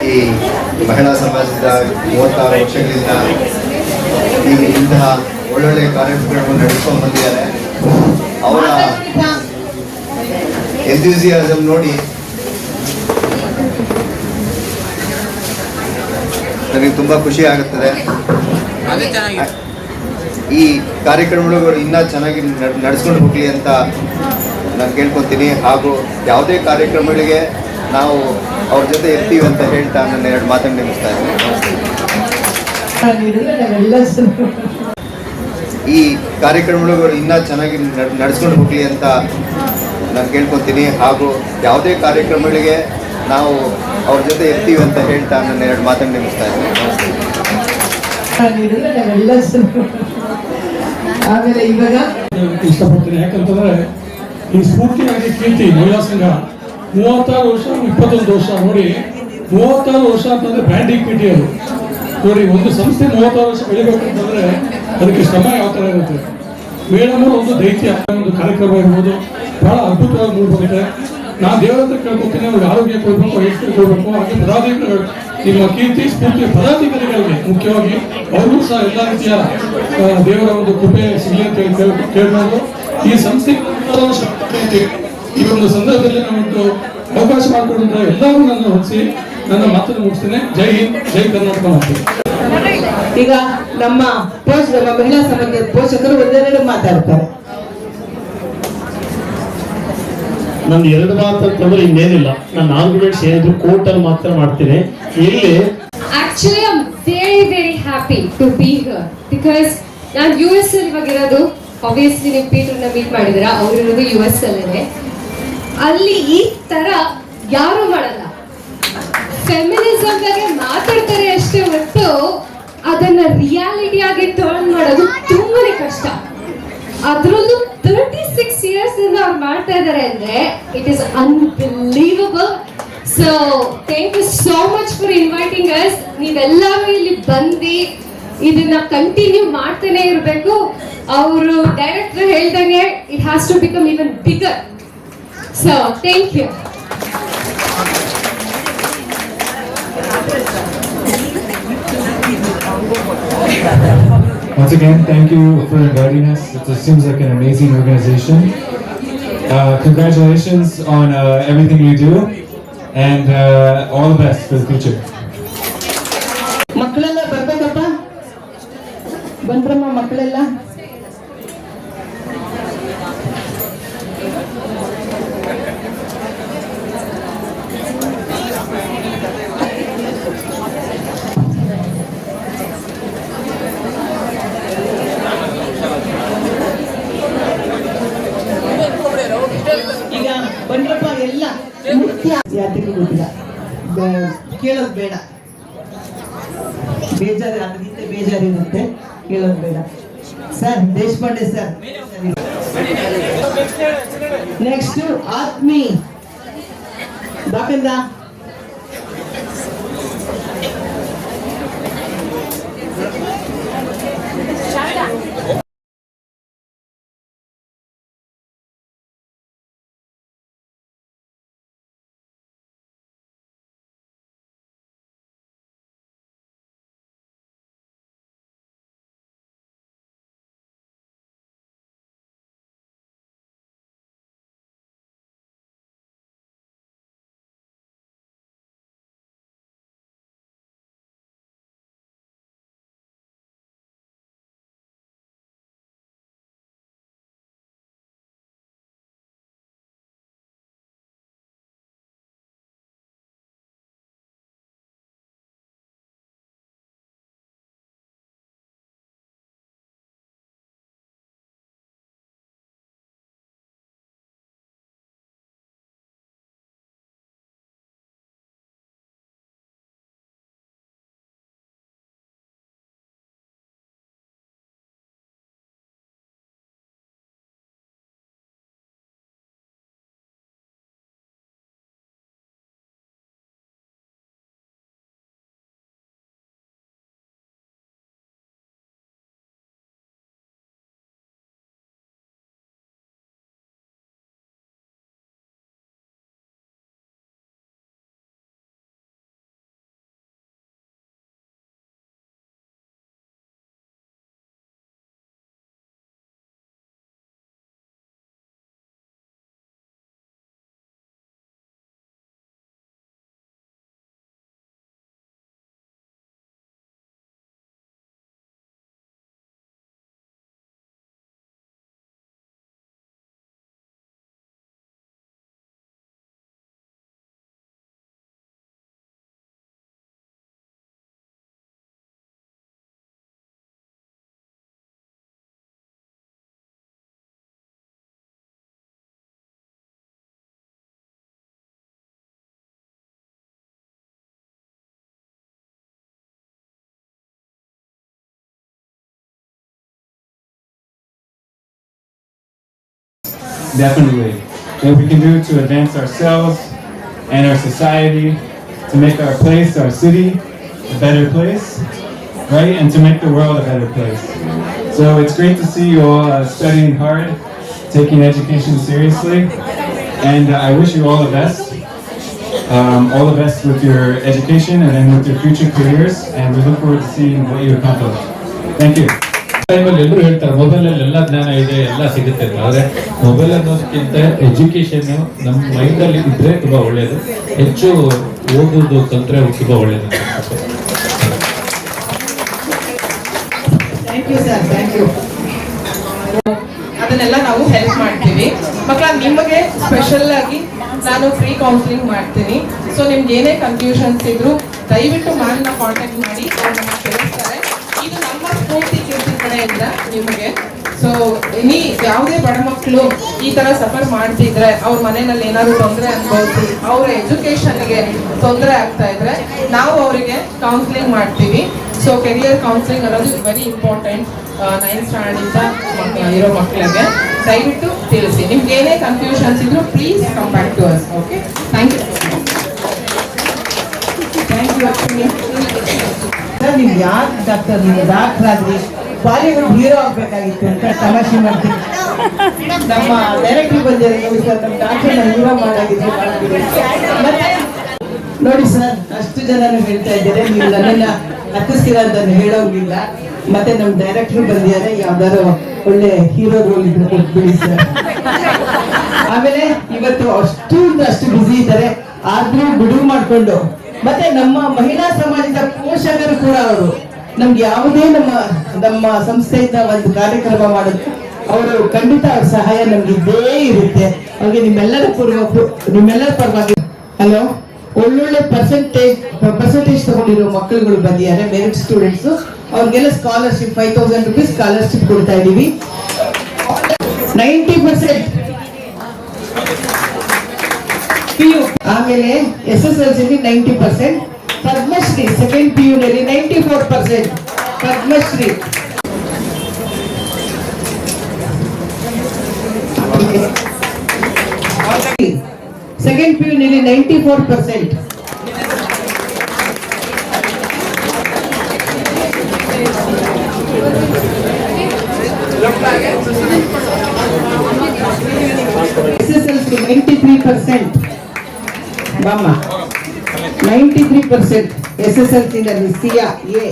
ಈ ಮಹಿಳಾ ಸಮಾಜದ 36 ವರ್ಷಗಳಿಂದ ಇಂತಹ ಒಳ್ಳೊಳ್ಳೆ ಕಾರ್ಯಕ್ರಮಗಳನ್ನು ನಡೆಸ್ಕೊಂಡು ಬಂದಿದ್ದಾರೆ. ಅವರ ಎಂಥೂಸಿಯಾಸಮ್ ನೋಡಿ ನನಗೆ ತುಂಬ ಖುಷಿ ಆಗುತ್ತದೆ. ಈ ಕಾರ್ಯಕ್ರಮಗಳು ಇನ್ನೂ ಚೆನ್ನಾಗಿ ನಡೆಸ್ಕೊಂಡು ಹೋಗಲಿ ಅಂತ ನಾನು ಕೇಳ್ಕೊತೀನಿ. ಹಾಗೂ ಯಾವುದೇ ಕಾರ್ಯಕ್ರಮಗಳಿಗೆ ನಾವು ಅವ್ರ ಜೊತೆ ಇರ್ತೀವಿ ಅಂತ ಹೇಳ್ತಾ ನನ್ನ 2 ಮಾತನ್ನು ನಿಲ್ಲಿಸ್ತಾ ಇದ್ದೀನಿ. ಈ ಕಾರ್ಯಕ್ರಮಗಳು ಇನ್ನೂ ಚೆನ್ನಾಗಿ ನಡೆಸ್ಕೊಂಡು ಹೋಗಲಿ ಅಂತ ನಾನು ಕೇಳ್ಕೊತೀನಿ. ಹಾಗೂ ಯಾವುದೇ ಕಾರ್ಯಕ್ರಮಗಳಿಗೆ ನಾವು ಅವ್ರ ಜೊತೆ ಇರ್ತೀವಿ ಅಂತ ಹೇಳ್ತಾ ನನ್ನ 2 ಮಾತನ್ನು ನಿಲ್ಲಿಸ್ತಾ ಇದ್ದೀನಿ. ಆಮೇಲೆ ಇವಾಗ ಇಷ್ಟಪಡ್ತೀನಿ. ಯಾಕಂತಂದ್ರೆ ಈ ಸ್ಫೂರ್ತಿಯಾಗಿ ಕೀರ್ತಿ ಮಹಿಳಾ ಸಂಘ 36 ವರ್ಷ 21 ವರ್ಷ ನೋಡಿ. 36 ವರ್ಷ ಅಂತಂದ್ರೆ ಬ್ರ್ಯಾಂಡ್ ಈಕ್ವಿಟಿ ಅದು ನೋಡಿ. ಒಂದು ಸಂಸ್ಥೆ 36 ವರ್ಷ ಬೆಳಿಬೇಕು ಅಂತಂದ್ರೆ ಅದಕ್ಕೆ ಶ್ರಮ ಯಾವ ತರ ಇರುತ್ತೆ. ಮೇಡಮ್ ಒಂದು ದೈತ್ಯ ಒಂದು ಕಾರ್ಯಕ್ರಮ ಇರ್ಬೋದು, ಬಹಳ ಅದ್ಭುತವಾಗಿ ಮೂಡ್ಬರುತ್ತೆ. ನಾನು ದೇವರ ಹತ್ರ ಕೇಳ್ಕೊತೀನಿ, ಅವ್ರಿಗೆ ಆರೋಗ್ಯ ಕೊಡ್ಬೇಕು, ಎಷ್ಟು ಕೊಡ್ಬೇಕು. ಹಾಗೆ ಪದಾಧಿಕಾರಿಗಳು, ನಿಮ್ಮ ಕೀರ್ತಿ ಸ್ಫೂರ್ತಿ ಪದಾಧಿಕಾರಿಗಳಿಗೆ ಮುಖ್ಯವಾಗಿ ಅವರು ಸಹ ಎಲ್ಲ ರೀತಿಯ ದೇವರ ಒಂದು ಕೃಪೆ ಸಿಗಲಿ ಅಂತ ಕೇಳ್ಬೋದು. ಈ ಸಂಸ್ಥೆ ಈ ಒಂದು ಸಂದರ್ಭದಲ್ಲಿ ನಾವೊಂದು ಅವಕಾಶ ಮಾಡಿಕೊಡುವಂತ ಎಲ್ಲರೂ ನನ್ನ ಹೊರಿಸಿ ನನ್ನ ಮಾತನ್ನು ಮುಗಿಸ್ತೇನೆ. ಜೈ ಹಿಂದ್, ಜೈ ಕರ್ನಾಟಕ. ಈಗ ನಮ್ಮ ಮಹಿಳಾ ಸಮಾಜದ ಪೋಷಕರು ಒಂದೆರಡು ಮಾತಾಡ್ತಾರೆ. ನನ್ನ 2 ಮಾತು ಅಂತಂದ್ರೆ ಇನ್ನೇನಿಲ್ಲ. ನಾನು ಆರ್ಗ್ಯುಮೆಂಟ್ಸ್ ಏನಿದ್ರು ಕೋರ್ಟಲ್ಲಿ ಮಾತ್ರ ಮಾಡ್ತೀನಿ. ಇಲ್ಲಿ actually I am very happy to be here because ನಾನು US ಅಲ್ಲಿ ಇವಾಗ ಇರೋದು. ಆಬ್ವಿಯಸ್ಲಿ ನೀವು ಪೀಟರ್ನ ಮೀಟ್ ಮಾಡಿದಿರಾ, ಅವರಿರೋದು US ಅಲ್ಲೇ. ಅಲ್ಲಿ ಈ ತರ ಯಾರು ಮಾಡಲ್ಲ. ಫೆಮಿನಿಸಮ್ ಬಗ್ಗೆ ಮಾತಾಡ್ತಾರೆ ಅಷ್ಟೇ ಹೊರತು ಅದನ್ನ ರಿಯಾಲಿಟಿ ಆಗಿ ಟರ್ನ್ ಮಾಡೋದು ತುಂಬಾನೇ ಕಷ್ಟ. ಅದರಲ್ಲೂ 36 ಇಯರ್ಸ್ ಇಂದ ಅವ್ರು ಮಾಡ್ತಾ ಇದ್ದಾರೆ ಅಂದ್ರೆ it is unbelievable. So thank you so much for inviting us. ನೀವೆಲ್ಲರೂ ಇಲ್ಲಿ ಬಂದು ಇದನ್ನ ಕಂಟಿನ್ಯೂ ಮಾಡ್ತಾನೆ ಇರಬೇಕು. ಅವರು ಡೈರೆಕ್ಟರ್ ಹೇಳ್ದಂಗೆ it has to become even bigger. So thank you. Once again, thank you for inviting us. It seems like an amazing organization. Congratulations on everything you do, and all the best for the future. ಮಕ್ಕಳೆಲ್ಲ ಬರ್ಬೇಕಪ್ಪ, ಬಂದ್ರಮ್ಮ ಮಕ್ಕಳೆಲ್ಲ. ಈಗ ಬಂದ್ರಪ್ಪ ಎಲ್ಲ ಮುಖ್ಯ ಯಾತಿಗೂ ಗೊತ್ತಿಲ್ಲ, ಕೇಳೋದು ಬೇಡ. ಬೇಜಾರು ಅದರಿಂದ ಬೇಜಾರಿರುತ್ತೆ, ಕೇಳೋದು ಬೇಡ. Sir Deshpande sir. ನೆಕ್ಸ್ಟ್ ಆತ್ಮಿ ಬಾಕಂದ. definitely. What we can do to advance ourselves and our society, to make our place, our city, a better place, right? And to make the world a better place. So it's great to see you all studying hard, taking education seriously, and I wish you all the best. All the best with your education and then with your future careers, and we look forward to seeing what you accomplish. Thank you. ಟೈಮಲ್ಲಿ ಎಲ್ಲರೂ ಹೇಳ್ತಾರೆ ಮೊಬೈಲಲ್ಲಿ ಎಲ್ಲ ಜ್ಞಾನ ಇದೆ, ಎಲ್ಲ ಸಿಗುತ್ತೆ ಅಂತ. ಆದರೆ ಮೊಬೈಲ್ ಅನ್ನೋದಕ್ಕಿಂತ ಎಜುಕೇಶನ್ ನಮ್ಮ ಮೈಂಡಲ್ಲಿ ಇದ್ರೆ ತುಂಬ ಒಳ್ಳೆಯದು. ಹೆಚ್ಚು ಓದೋದು ಕಲ್ತ್ರೆ ತುಂಬ ಒಳ್ಳೆಯದು. Thank you sir, thank you. ಅದನ್ನೆಲ್ಲ ನಾವು ಹೆಲ್ಪ್ ಮಾಡ್ತೀವಿ. ಮಕ್ಕಳ ನಿಮಗೆ ಸ್ಪೆಷಲ್ ಆಗಿ ನಾನು ಫ್ರೀ ಕೌನ್ಸಿಲಿಂಗ್ ಮಾಡ್ತೀನಿ. ಸೊ ನಿಮ್ಗೆ ಏನೇ ಕನ್ಫ್ಯೂಷನ್ಸ್ ಇದ್ರು ದಯವಿಟ್ಟು ಮ್ಯಾಮ್ನ ಕಾಂಟ್ಯಾಕ್ಟ್ ಮಾಡಿ, ಅವ್ರು ನಮಗೆ ತಿಳಿಸ್ತಾರೆ. ಇದು ನಮ್ಮ ಸ್ಫೂರ್ತಿ ಕೀರ್ತಿ ಕಡೆಯಿಂದ ನಿಮಗೆ. ಸೊ ಯಾವುದೇ ಬಡ ಮಕ್ಕಳು ಈ ತರ ಸಫರ್ ಮಾಡ್ತಿದ್ರೆ, ಅವ್ರ ಮನೆಯಲ್ಲಿ ಏನಾದ್ರು ತೊಂದರೆ ಅನ್ಬೋದು, ಅವರ ಎಜುಕೇಶನ್ಗೆ ತೊಂದರೆ ಆಗ್ತಾ ಇದ್ರೆ ನಾವು ಅವರಿಗೆ ಕೌನ್ಸಿಲಿಂಗ್ ಮಾಡ್ತೀವಿ. ಸೊ ಕೆರಿಯರ್ ಕೌನ್ಸಿಲಿಂಗ್ ಅನ್ನೋದು ವೆರಿ ಇಂಪಾರ್ಟೆಂಟ್ 9th ಸ್ಟ್ಯಾಂಡರ್ಡ್ ಇಂದ ಇರೋ ಮಕ್ಕಳಿಗೆ. ದಯವಿಟ್ಟು ತಿಳಿಸಿ. ನಿಮ್ಗೆ ಏನೇ ಕನ್ಫ್ಯೂಷನ್ಸ್ ಇದ್ರು please come back to us. Okay, thank you. Thank you Ashwini. Sir, ನೀವು ಯಾಕೆ ಡಾಕ್ಟರ್, ನೀವು ಡಾಕ್ಟರ್ ಆದ್ರಿ ಬಾಲಿವುಡ್ ಹೀರೋ ಆಗ್ಬೇಕಾಗಿತ್ತು ಅಂತ ತಮಾಷೆ ಮಾಡ್ತೀನಿ. ನಮ್ಮ ಡೈರೆಕ್ಟರ್ ಬಂದಿರೋ ಸರ್, ನಮ್ಮ ಡಾಕ್ಟರ್ನ ಹೀರೋ ಮಾಡಾಗಿದ್ರು. ಮತ್ತೆ ನೋಡಿ ಸರ್, ಅಷ್ಟು ಜನನು ಹೇಳ್ತಾ ಇದ್ದಾರೆ, ನೀವು ನನ್ನನ್ನ ಹತ್ತಿಸ್ತೀರ ಅಂತ ಹೇಳೋಂಗಿಲ್ಲ. ಮತ್ತೆ ನಮ್ಮ ಡೈರೆಕ್ಟರ್ ಬಂದಿದ್ದಾರೆ, ಯಾವ್ದಾರು ಒಳ್ಳೆ ಹೀರೋ ರೋಲ್ ಇದ್ರೆ ಕೊಟ್ಬಿಡಿ ಸರ್. ಆಮೇಲೆ ಇವತ್ತು ಅಷ್ಟು ಬ್ಯುಸಿ ಇದ್ದಾರೆ, ಆದ್ರೂ ಬಿಡುವು ಮಾಡ್ಕೊಂಡು, ಮತ್ತೆ ನಮ್ಮ ಮಹಿಳಾ ಸಮಾಜದ ಪೋಷಕರು ಕೂಡ ಅವರು ನಮ್ಗೆ ಯಾವುದೇ ನಮ್ಮ ಸಂಸ್ಥೆಯಿಂದ ಒಂದು ಕಾರ್ಯಕ್ರಮ ಮಾಡೋದು ಅವರು ಖಂಡಿತ ಅವ್ರ ಸಹಾಯ ನಮ್ಗೆ ಇದ್ದೇ ಇರುತ್ತೆ. ಅವ್ರಿಗೆ ನಿಮ್ಮೆಲ್ಲರ ಪರವಾಗಿ ಹಲೋ, ಒಳ್ಳೊಳ್ಳೆ ಪರ್ಸೆಂಟೇಜ್ ತಗೊಂಡಿರೋ ಮಕ್ಕಳುಗಳು ಬಂದಿದ್ದಾರೆ, ಮೆರಿಟ್ ಸ್ಟೂಡೆಂಟ್ಸ್. ಅವ್ರಿಗೆಲ್ಲ ಸ್ಕಾಲರ್ಶಿಪ್ 5000 rupees ಸ್ಕಾಲರ್ಶಿಪ್ ಕೊಡ್ತಾ ಇದೀವಿ. 90% PU, ಆಮೇಲೆ SSLC 90%, ಪದ್ಮಶ್ರೀ ಸೆಕೆಂಡ್ PU ನಲ್ಲಿ 94% ಪದ್ಮಶ್ರೀ. ಸೆಕೆಂಡ್ PU ನಲ್ಲಿ 94%. SSLC 93%. ಮಾಮ 93% SSLC ನಲ್ಲಿ ಸಿಯಾ ಎ.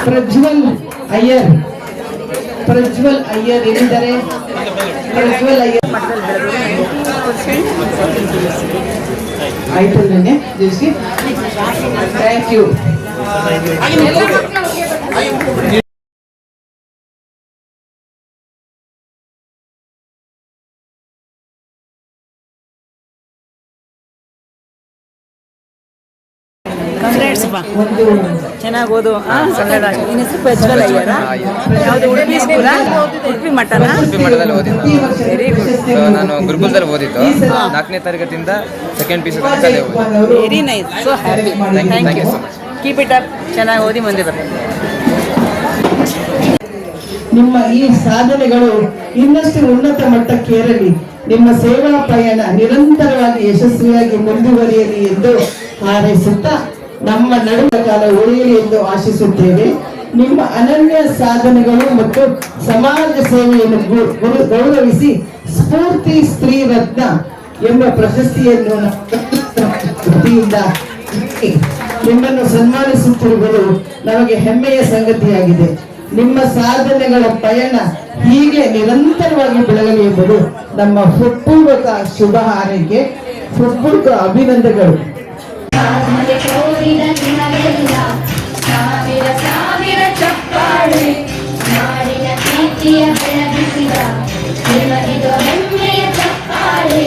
ಪ್ರಜ್ವಲ್ ಅಯ್ಯರ್ ಏನಿದ್ದಾರೆ? ಪ್ರಜ್ವಲ್ ಅಯ್ಯರ್ ಆಯ್ತು ನನಗೆ ಜೋಶಿ, ಥ್ಯಾಂಕ್ ಯು. ಒಂದು ಚೆನ್ನಾಗಿ ಓದು. ನಿನ್ನ ಹೆಸರು ಪ್ರಜ್ವಲ್ ಅಯ್ಯರ? ಯಾವುದು ಉಡುಪಿ ಸ್ಕೂಲಾ? ಉಡುಪಿ ಮಠನ? ಉಡುಪಿ ಮಠದಲ್ಲಿ ಓದಿದ್ದು. Very good. ನಾನು ಗುರುಕುಲದಲ್ಲಿ ಓದಿದ್ದು. 4ನೇ ತರಗತಿಯಿಂದ ಸೆಕೆಂಡ್ PUC ತನಕ ಅಲ್ಲೇ ಓದಿದ್ದು. Very nice, so happy. Thank you so much. Keep it up. ಚೆನ್ನಾಗಿ ಓದಿ ಮುಂದೆ ಬರಬೇಕು. ನಿಮ್ಮ ಈ ಸಾಧನೆಗಳು ಇನ್ನಷ್ಟು ಉನ್ನತ ಮಟ್ಟಕ್ಕೇರಲಿ. ನಿಮ್ಮ ಸೇವಾ ಪಯಣ ನಿರಂತರವಾಗಿ ಯಶಸ್ವಿಯಾಗಿ ಮುಂದುವರಿಯಲಿ ಎಂದು ಹಾರೈಸುತ್ತಾ ನಮ್ಮ ನಡುವಿನ ಕಾಲ ಉಳಿಯಲಿ ಎಂದು ಆಶಿಸುತ್ತೇವೆ. ನಿಮ್ಮ ಅನನ್ಯ ಸಾಧನೆಗಳು ಮತ್ತು ಸಮಾಜ ಸೇವೆಯನ್ನು ಗೌರವಿಸಿ ಸ್ಫೂರ್ತಿ ಸ್ತ್ರೀ ರತ್ನ ಎಂಬ ಪ್ರಶಸ್ತಿಯನ್ನು ನಿಮ್ಮನ್ನು ಸನ್ಮಾನಿಸುತ್ತಿರುವುದು ನಮಗೆ ಹೆಮ್ಮೆಯ ಸಂಗತಿಯಾಗಿದೆ. ನಿಮ್ಮ ಸಾಧನೆಗಳ ಪಯಣ ಹೀಗೆ ನಿರಂತರವಾಗಿ ಬೆಳಗಲಿ ಎಂಬುದು ನಮ್ಮ ಹೃತ್ಪೂರ್ವಕ ಶುಭ ಹಾರೈಕೆ, ಹೃತ್ಪೂರ್ವಕ ಅಭಿನಂದನೆಗಳು. ಸಾವಿರ ಚಪ್ಪಾಳೆ ನಾಡಿನ ಕೀರ್ತಿಯ ಬೆಳಗಿಸಿದ ನಿಮಗಿದು ಹೆಮ್ಮೆಯ ಚಪ್ಪಾಳೆ.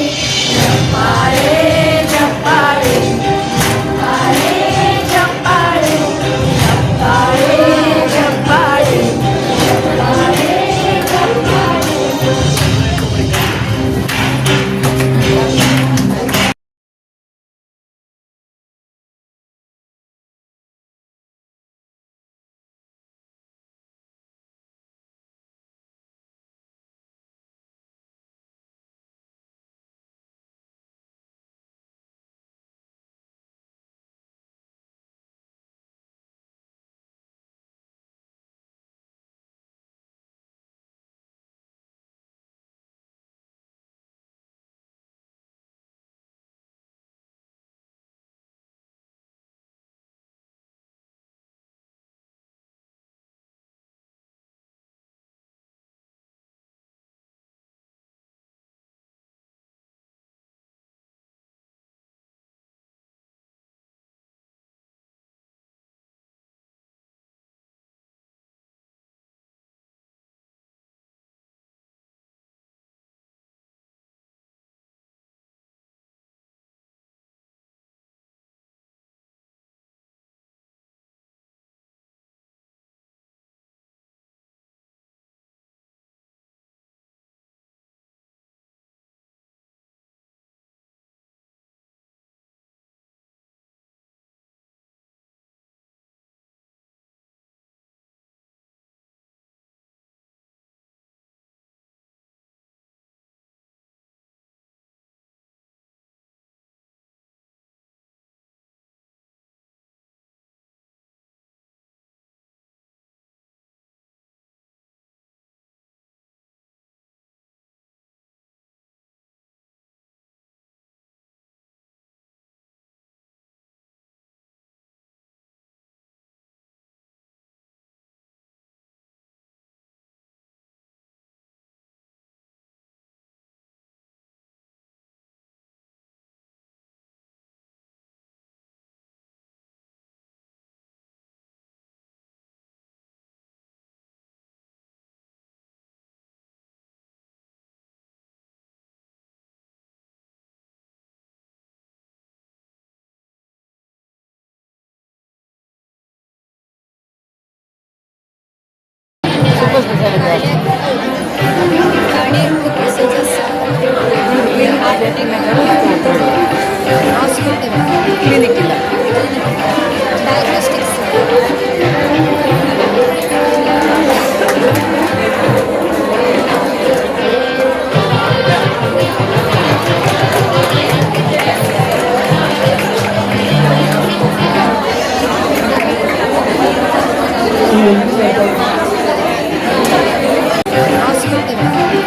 ಕ್ಲಿನಿಕ್ ಇಲ್ಲ.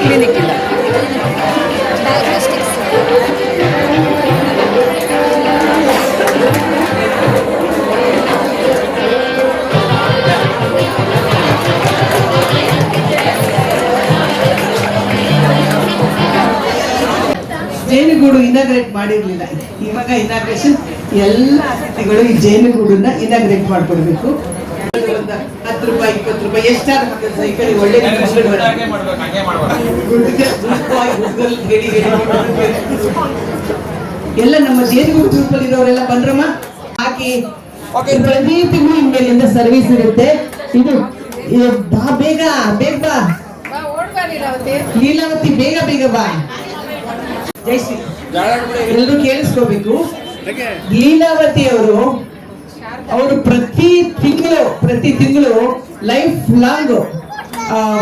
ಕ್ಲಿನಿಕ್ ಇಲ್ಲ. ಜೇನುಗೂಡು ಇನಾಗ್ರೇಟ್ ಮಾಡಿರ್ಲಿಲ್ಲ, ಇವಾಗ ಇನಾಗ್ರೇಷನ್ ಎಲ್ಲ ಅತಿಥಿಗಳು ಈ ಜೇನುಗೂಡನ್ನ ಇನಾಗ್ರೇಟ್ ಮಾಡ್ಕೊಡ್ಬೇಕು. 10 ರೂಪಾಯಿ 20 ರೂಪಾಯಿ ಎಷ್ಟಾದ್ರೂ ಸೈಕಲ್ ಒಳ್ಳೆ ಎಲ್ಲ ನಮ್ಮ ಜೇನುಗೂಡು ಗ್ರೂಪ್ ಅಲ್ಲಿ ಇರೋರೆಲ್ಲ ಬಂದ್ರಮ್ಮ ಹಾಕಿ. ಪ್ರತಿ ತಿಂಗಳು ಇನ್ಮೇಲಿಂದ ಸರ್ವಿಸ್ ಇರುತ್ತೆ. ಇದು ಬಾ ಬೇಗ ಬೇಗ ಬಾ ಲೀಲಾವತಿ, ಬೇಗ ಬೇಗ ಬಾ. ಜಯಶ್ರೀ ಎಲ್ಲರೂ ಕೇಳಿಸ್ಕೋಬೇಕು. ಲೀಲಾವತಿ ಅವರು ಪ್ರತಿ ತಿಂಗಳು ಲೈಫ್ ಲಾಂಗ್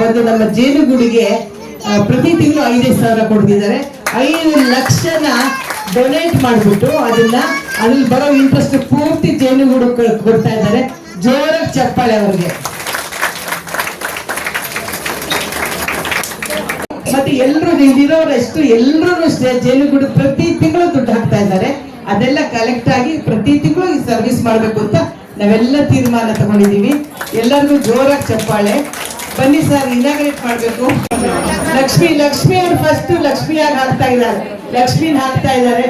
ಒಂದು ನಮ್ಮ ಜೇನುಗೂಡಿಗೆ ಪ್ರತಿ ತಿಂಗಳು 5,000 ಕೊಡ್ತಿದ್ದಾರೆ. 5 ಲಕ್ಷನ ಡೊನೇಟ್ ಮಾಡಿಬಿಟ್ಟು ಅದ್ರಲ್ಲಿ ಬರೋ ಇಂಟ್ರೆಸ್ಟ್ ಪೂರ್ತಿ ಜೇನುಗೂಡು ಕೊಡ್ತಾ ಇದ್ದಾರೆ. ಜೋರಾಗಿ ಚಪ್ಪಾಳೆ ಅವ್ರಿಗೆ. ಮತ್ತೆ ಎಲ್ಲರೂ ಇಲ್ಲಿರೋರೆಷ್ಟು ಎಲ್ಲರೂ ಜೇನುಗೂಡು ಪ್ರತಿ ತಿಂಗಳು ದುಡ್ಡು ಹಾಕ್ತಾ ಇದ್ದಾರೆ. ಅದೆಲ್ಲ ಕಲೆಕ್ಟ್ ಆಗಿ ಪ್ರತಿ ತಿಂಗಳು ಈ ಸರ್ವಿಸ್ ಮಾಡಬೇಕು ಅಂತ ನಾವೆಲ್ಲ ತೀರ್ಮಾನ ತಗೊಂಡಿದೀವಿ. ಎಲ್ಲರಿಗೂ ಜೋರಾಗಿ ಚಪ್ಪಾಳೆ. ಬನ್ನಿ ಸರ್, ಇನಾಗ್ರೇಟ್ ಮಾಡಬೇಕು. ಲಕ್ಷ್ಮಿ ಅವ್ರು ಫಸ್ಟ್ ಲಕ್ಷ್ಮಿಯಾಗಿ ಹಾಕ್ತಾ ಇದ್ದಾರೆ. ಲಕ್ಷ್ಮೀನ್ ಹಾಕ್ತಾ ಇದ್ದಾರೆ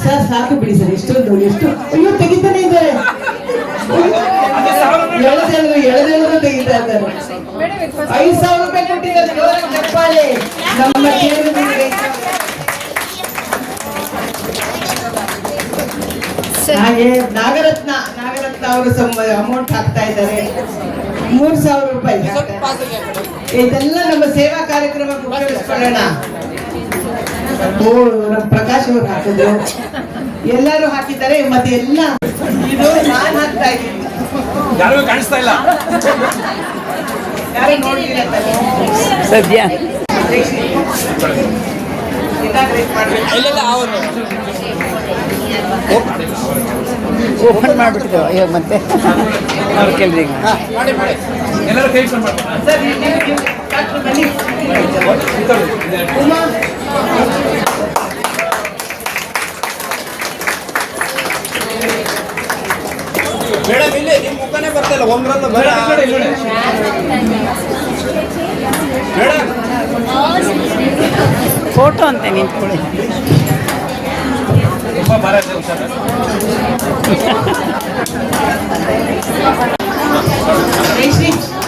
ಸರ್. ಸಾಕು ಬಿಡಿ ಸರ್, ಎಷ್ಟೊಂದು ಎಷ್ಟು ಅಯ್ಯೋ ತೆಗಿತಾನೆ ಇದ್ದಾರೆ. ಎಳೆದೆಲ್ಲರೂ ತೆಗಿತಾ ಇದ್ದಾರೆ. 5,000 ರೂಪಾಯಿ ಕೊಟ್ಟಿದ್ದಾರೆ. ಜೋರಾಗಿ ಚಪ್ಪಾಳೆ ನಮ್ಮ ಜೇನುಗೂಡಿಗೆ. ಹಾಗೆ ನಾಗರತ್ನ ಅವರು ಅಮೌಂಟ್ ಹಾಕ್ತಾ ಇದ್ದಾರೆ. 3,000 ರೂಪಾಯಿ. ಇದೆಲ್ಲ ನಮ್ಮ ಸೇವಾ ಕಾರ್ಯಕ್ರಮಕ್ಕೆ ಉಪಯೋಗಿಸ್ಕೊಳ್ಳೋಣ. ನಮ್ಮ ಪ್ರಕಾಶ್ ಅವರು ಹಾಕಿದ್ರು, ಎಲ್ಲರೂ ಹಾಕಿದ್ದಾರೆ. ಮತ್ತೆ ಎಲ್ಲ ಇದು ನಾನು ಹಾಕ್ತಾ ಇದ್ದೀನಿ. ಯಾರು ಕಾಣಿಸ್ತಾ ಇಲ್ಲ, ಯಾರು ನೋಡಿಲ್ಲ ಸದ್ಯ. ಓಪನ್ ಮಾಡ್ಬಿಟ್ಟಿದ್ರು. ಅಯ್ಯೋ ಮತ್ತೆ ಅವ್ರು ಕೇಳಿದ್ರಿ ಎಲ್ಲರೂ ಕೈ ಉಮಾ ಮೇಡಮ್ ಇಲ್ಲಿ ನಿಮ್ಮ ಮುಖನೇ ಬರ್ತಿಲ್ಲ. ಒಂದ್ರಲ್ಲ ಫೋಟೋ ಅಂತ ನಿಂತ್ಕೊಳ್ಳಿ. ತುಂಬಾ ಭಾರ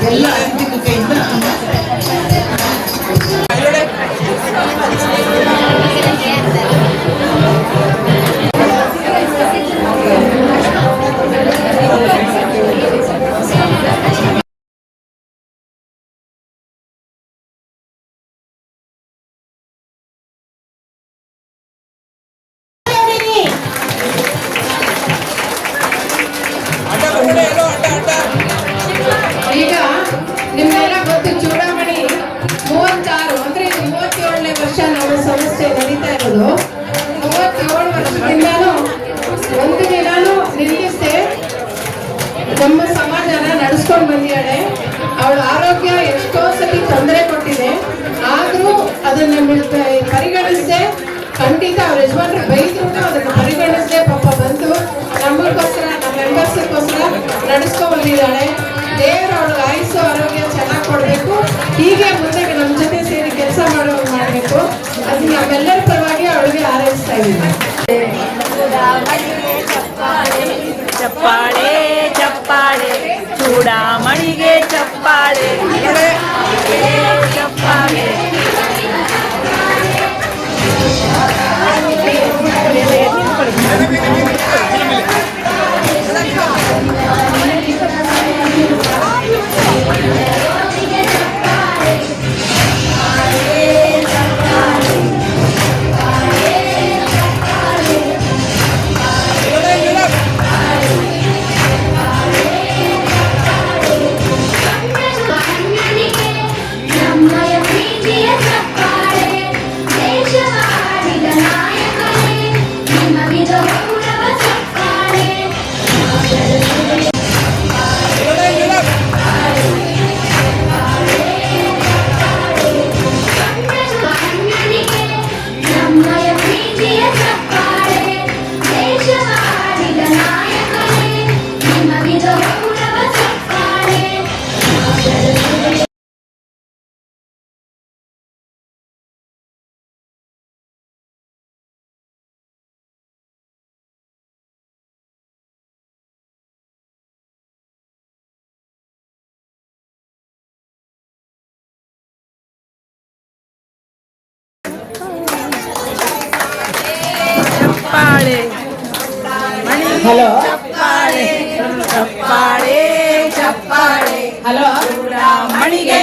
ಎಲ್ಲ ಅಂತಿಕತೆಯಿಂದ ಈಗ ನಿಮ್ಮೆಲ್ಲ ಗೊತ್ತು, ಚೂಡಾಮಣಿ 36 ಅಂದ್ರೆ 37ನೇ ವರ್ಷ ನಮ್ಮ ಸಂಸ್ಥೆ ನಡೀತಾ ಇರೋದು. 37 ವರ್ಷದಿಂದಾನು ಒಂದು ದಿನಾನು ನಿಲ್ಲಿಸದೆ ನಮ್ಮ ಸಮಾಜನ ನಡೆಸ್ಕೊಂಡು ಬಂದಿದ್ದಾಳೆ. ಅವಳ ಆರೋಗ್ಯ ಎಷ್ಟೋ ಸತಿ ತೊಂದರೆ ಕೊಟ್ಟಿದೆ, ಆದ್ರೂ ಅದನ್ನ ಪರಿಗಣಿಸದೆ, ಖಂಡಿತ ಅವ್ರ ಯಜಮಾನ್ರು ಬೈದ್ರು ಅದನ್ನ ಪರಿಗಣಿಸದೆ ಪಾಪ ಬಂದು ನಮಗೋಸ್ಕರ, ನಮ್ಮ ಮೆಂಬರ್ಸ್ಗೋಸ್ಕರ ನಡೆಸ್ಕೊಂಡು ಬಂದಿದ್ದಾಳೆ. ದೇವರು ಅವಳಿಗೆ ಆಯುಸ್ಸು ಆರೋಗ್ಯ ಚೆನ್ನಾಗಿ ಕೊಡಬೇಕು. ಹೀಗೆ ಮುಂದೆ ನಮ್ಮ ಜೊತೆ ಸೇರಿ ಕೆಲಸ ಮಾಡಬೇಕು. ಅದು ನಮ್ಮೆಲ್ಲರ ಪರವಾಗಿ ಅವಳಿಗೆ ಹಾರೈಸ್ತಾ ಇದ್ದೀನಿ. ಚಪ್ಪಾಳೆ ಚಪ್ಪಾಳೆ ಚೂಡಾಮಣಿಗೆ ಚಪ್ಪಾಳೆ ಚಪ್ಪಾಳೆ. ಹಲೋ ಮಣಿಗೆ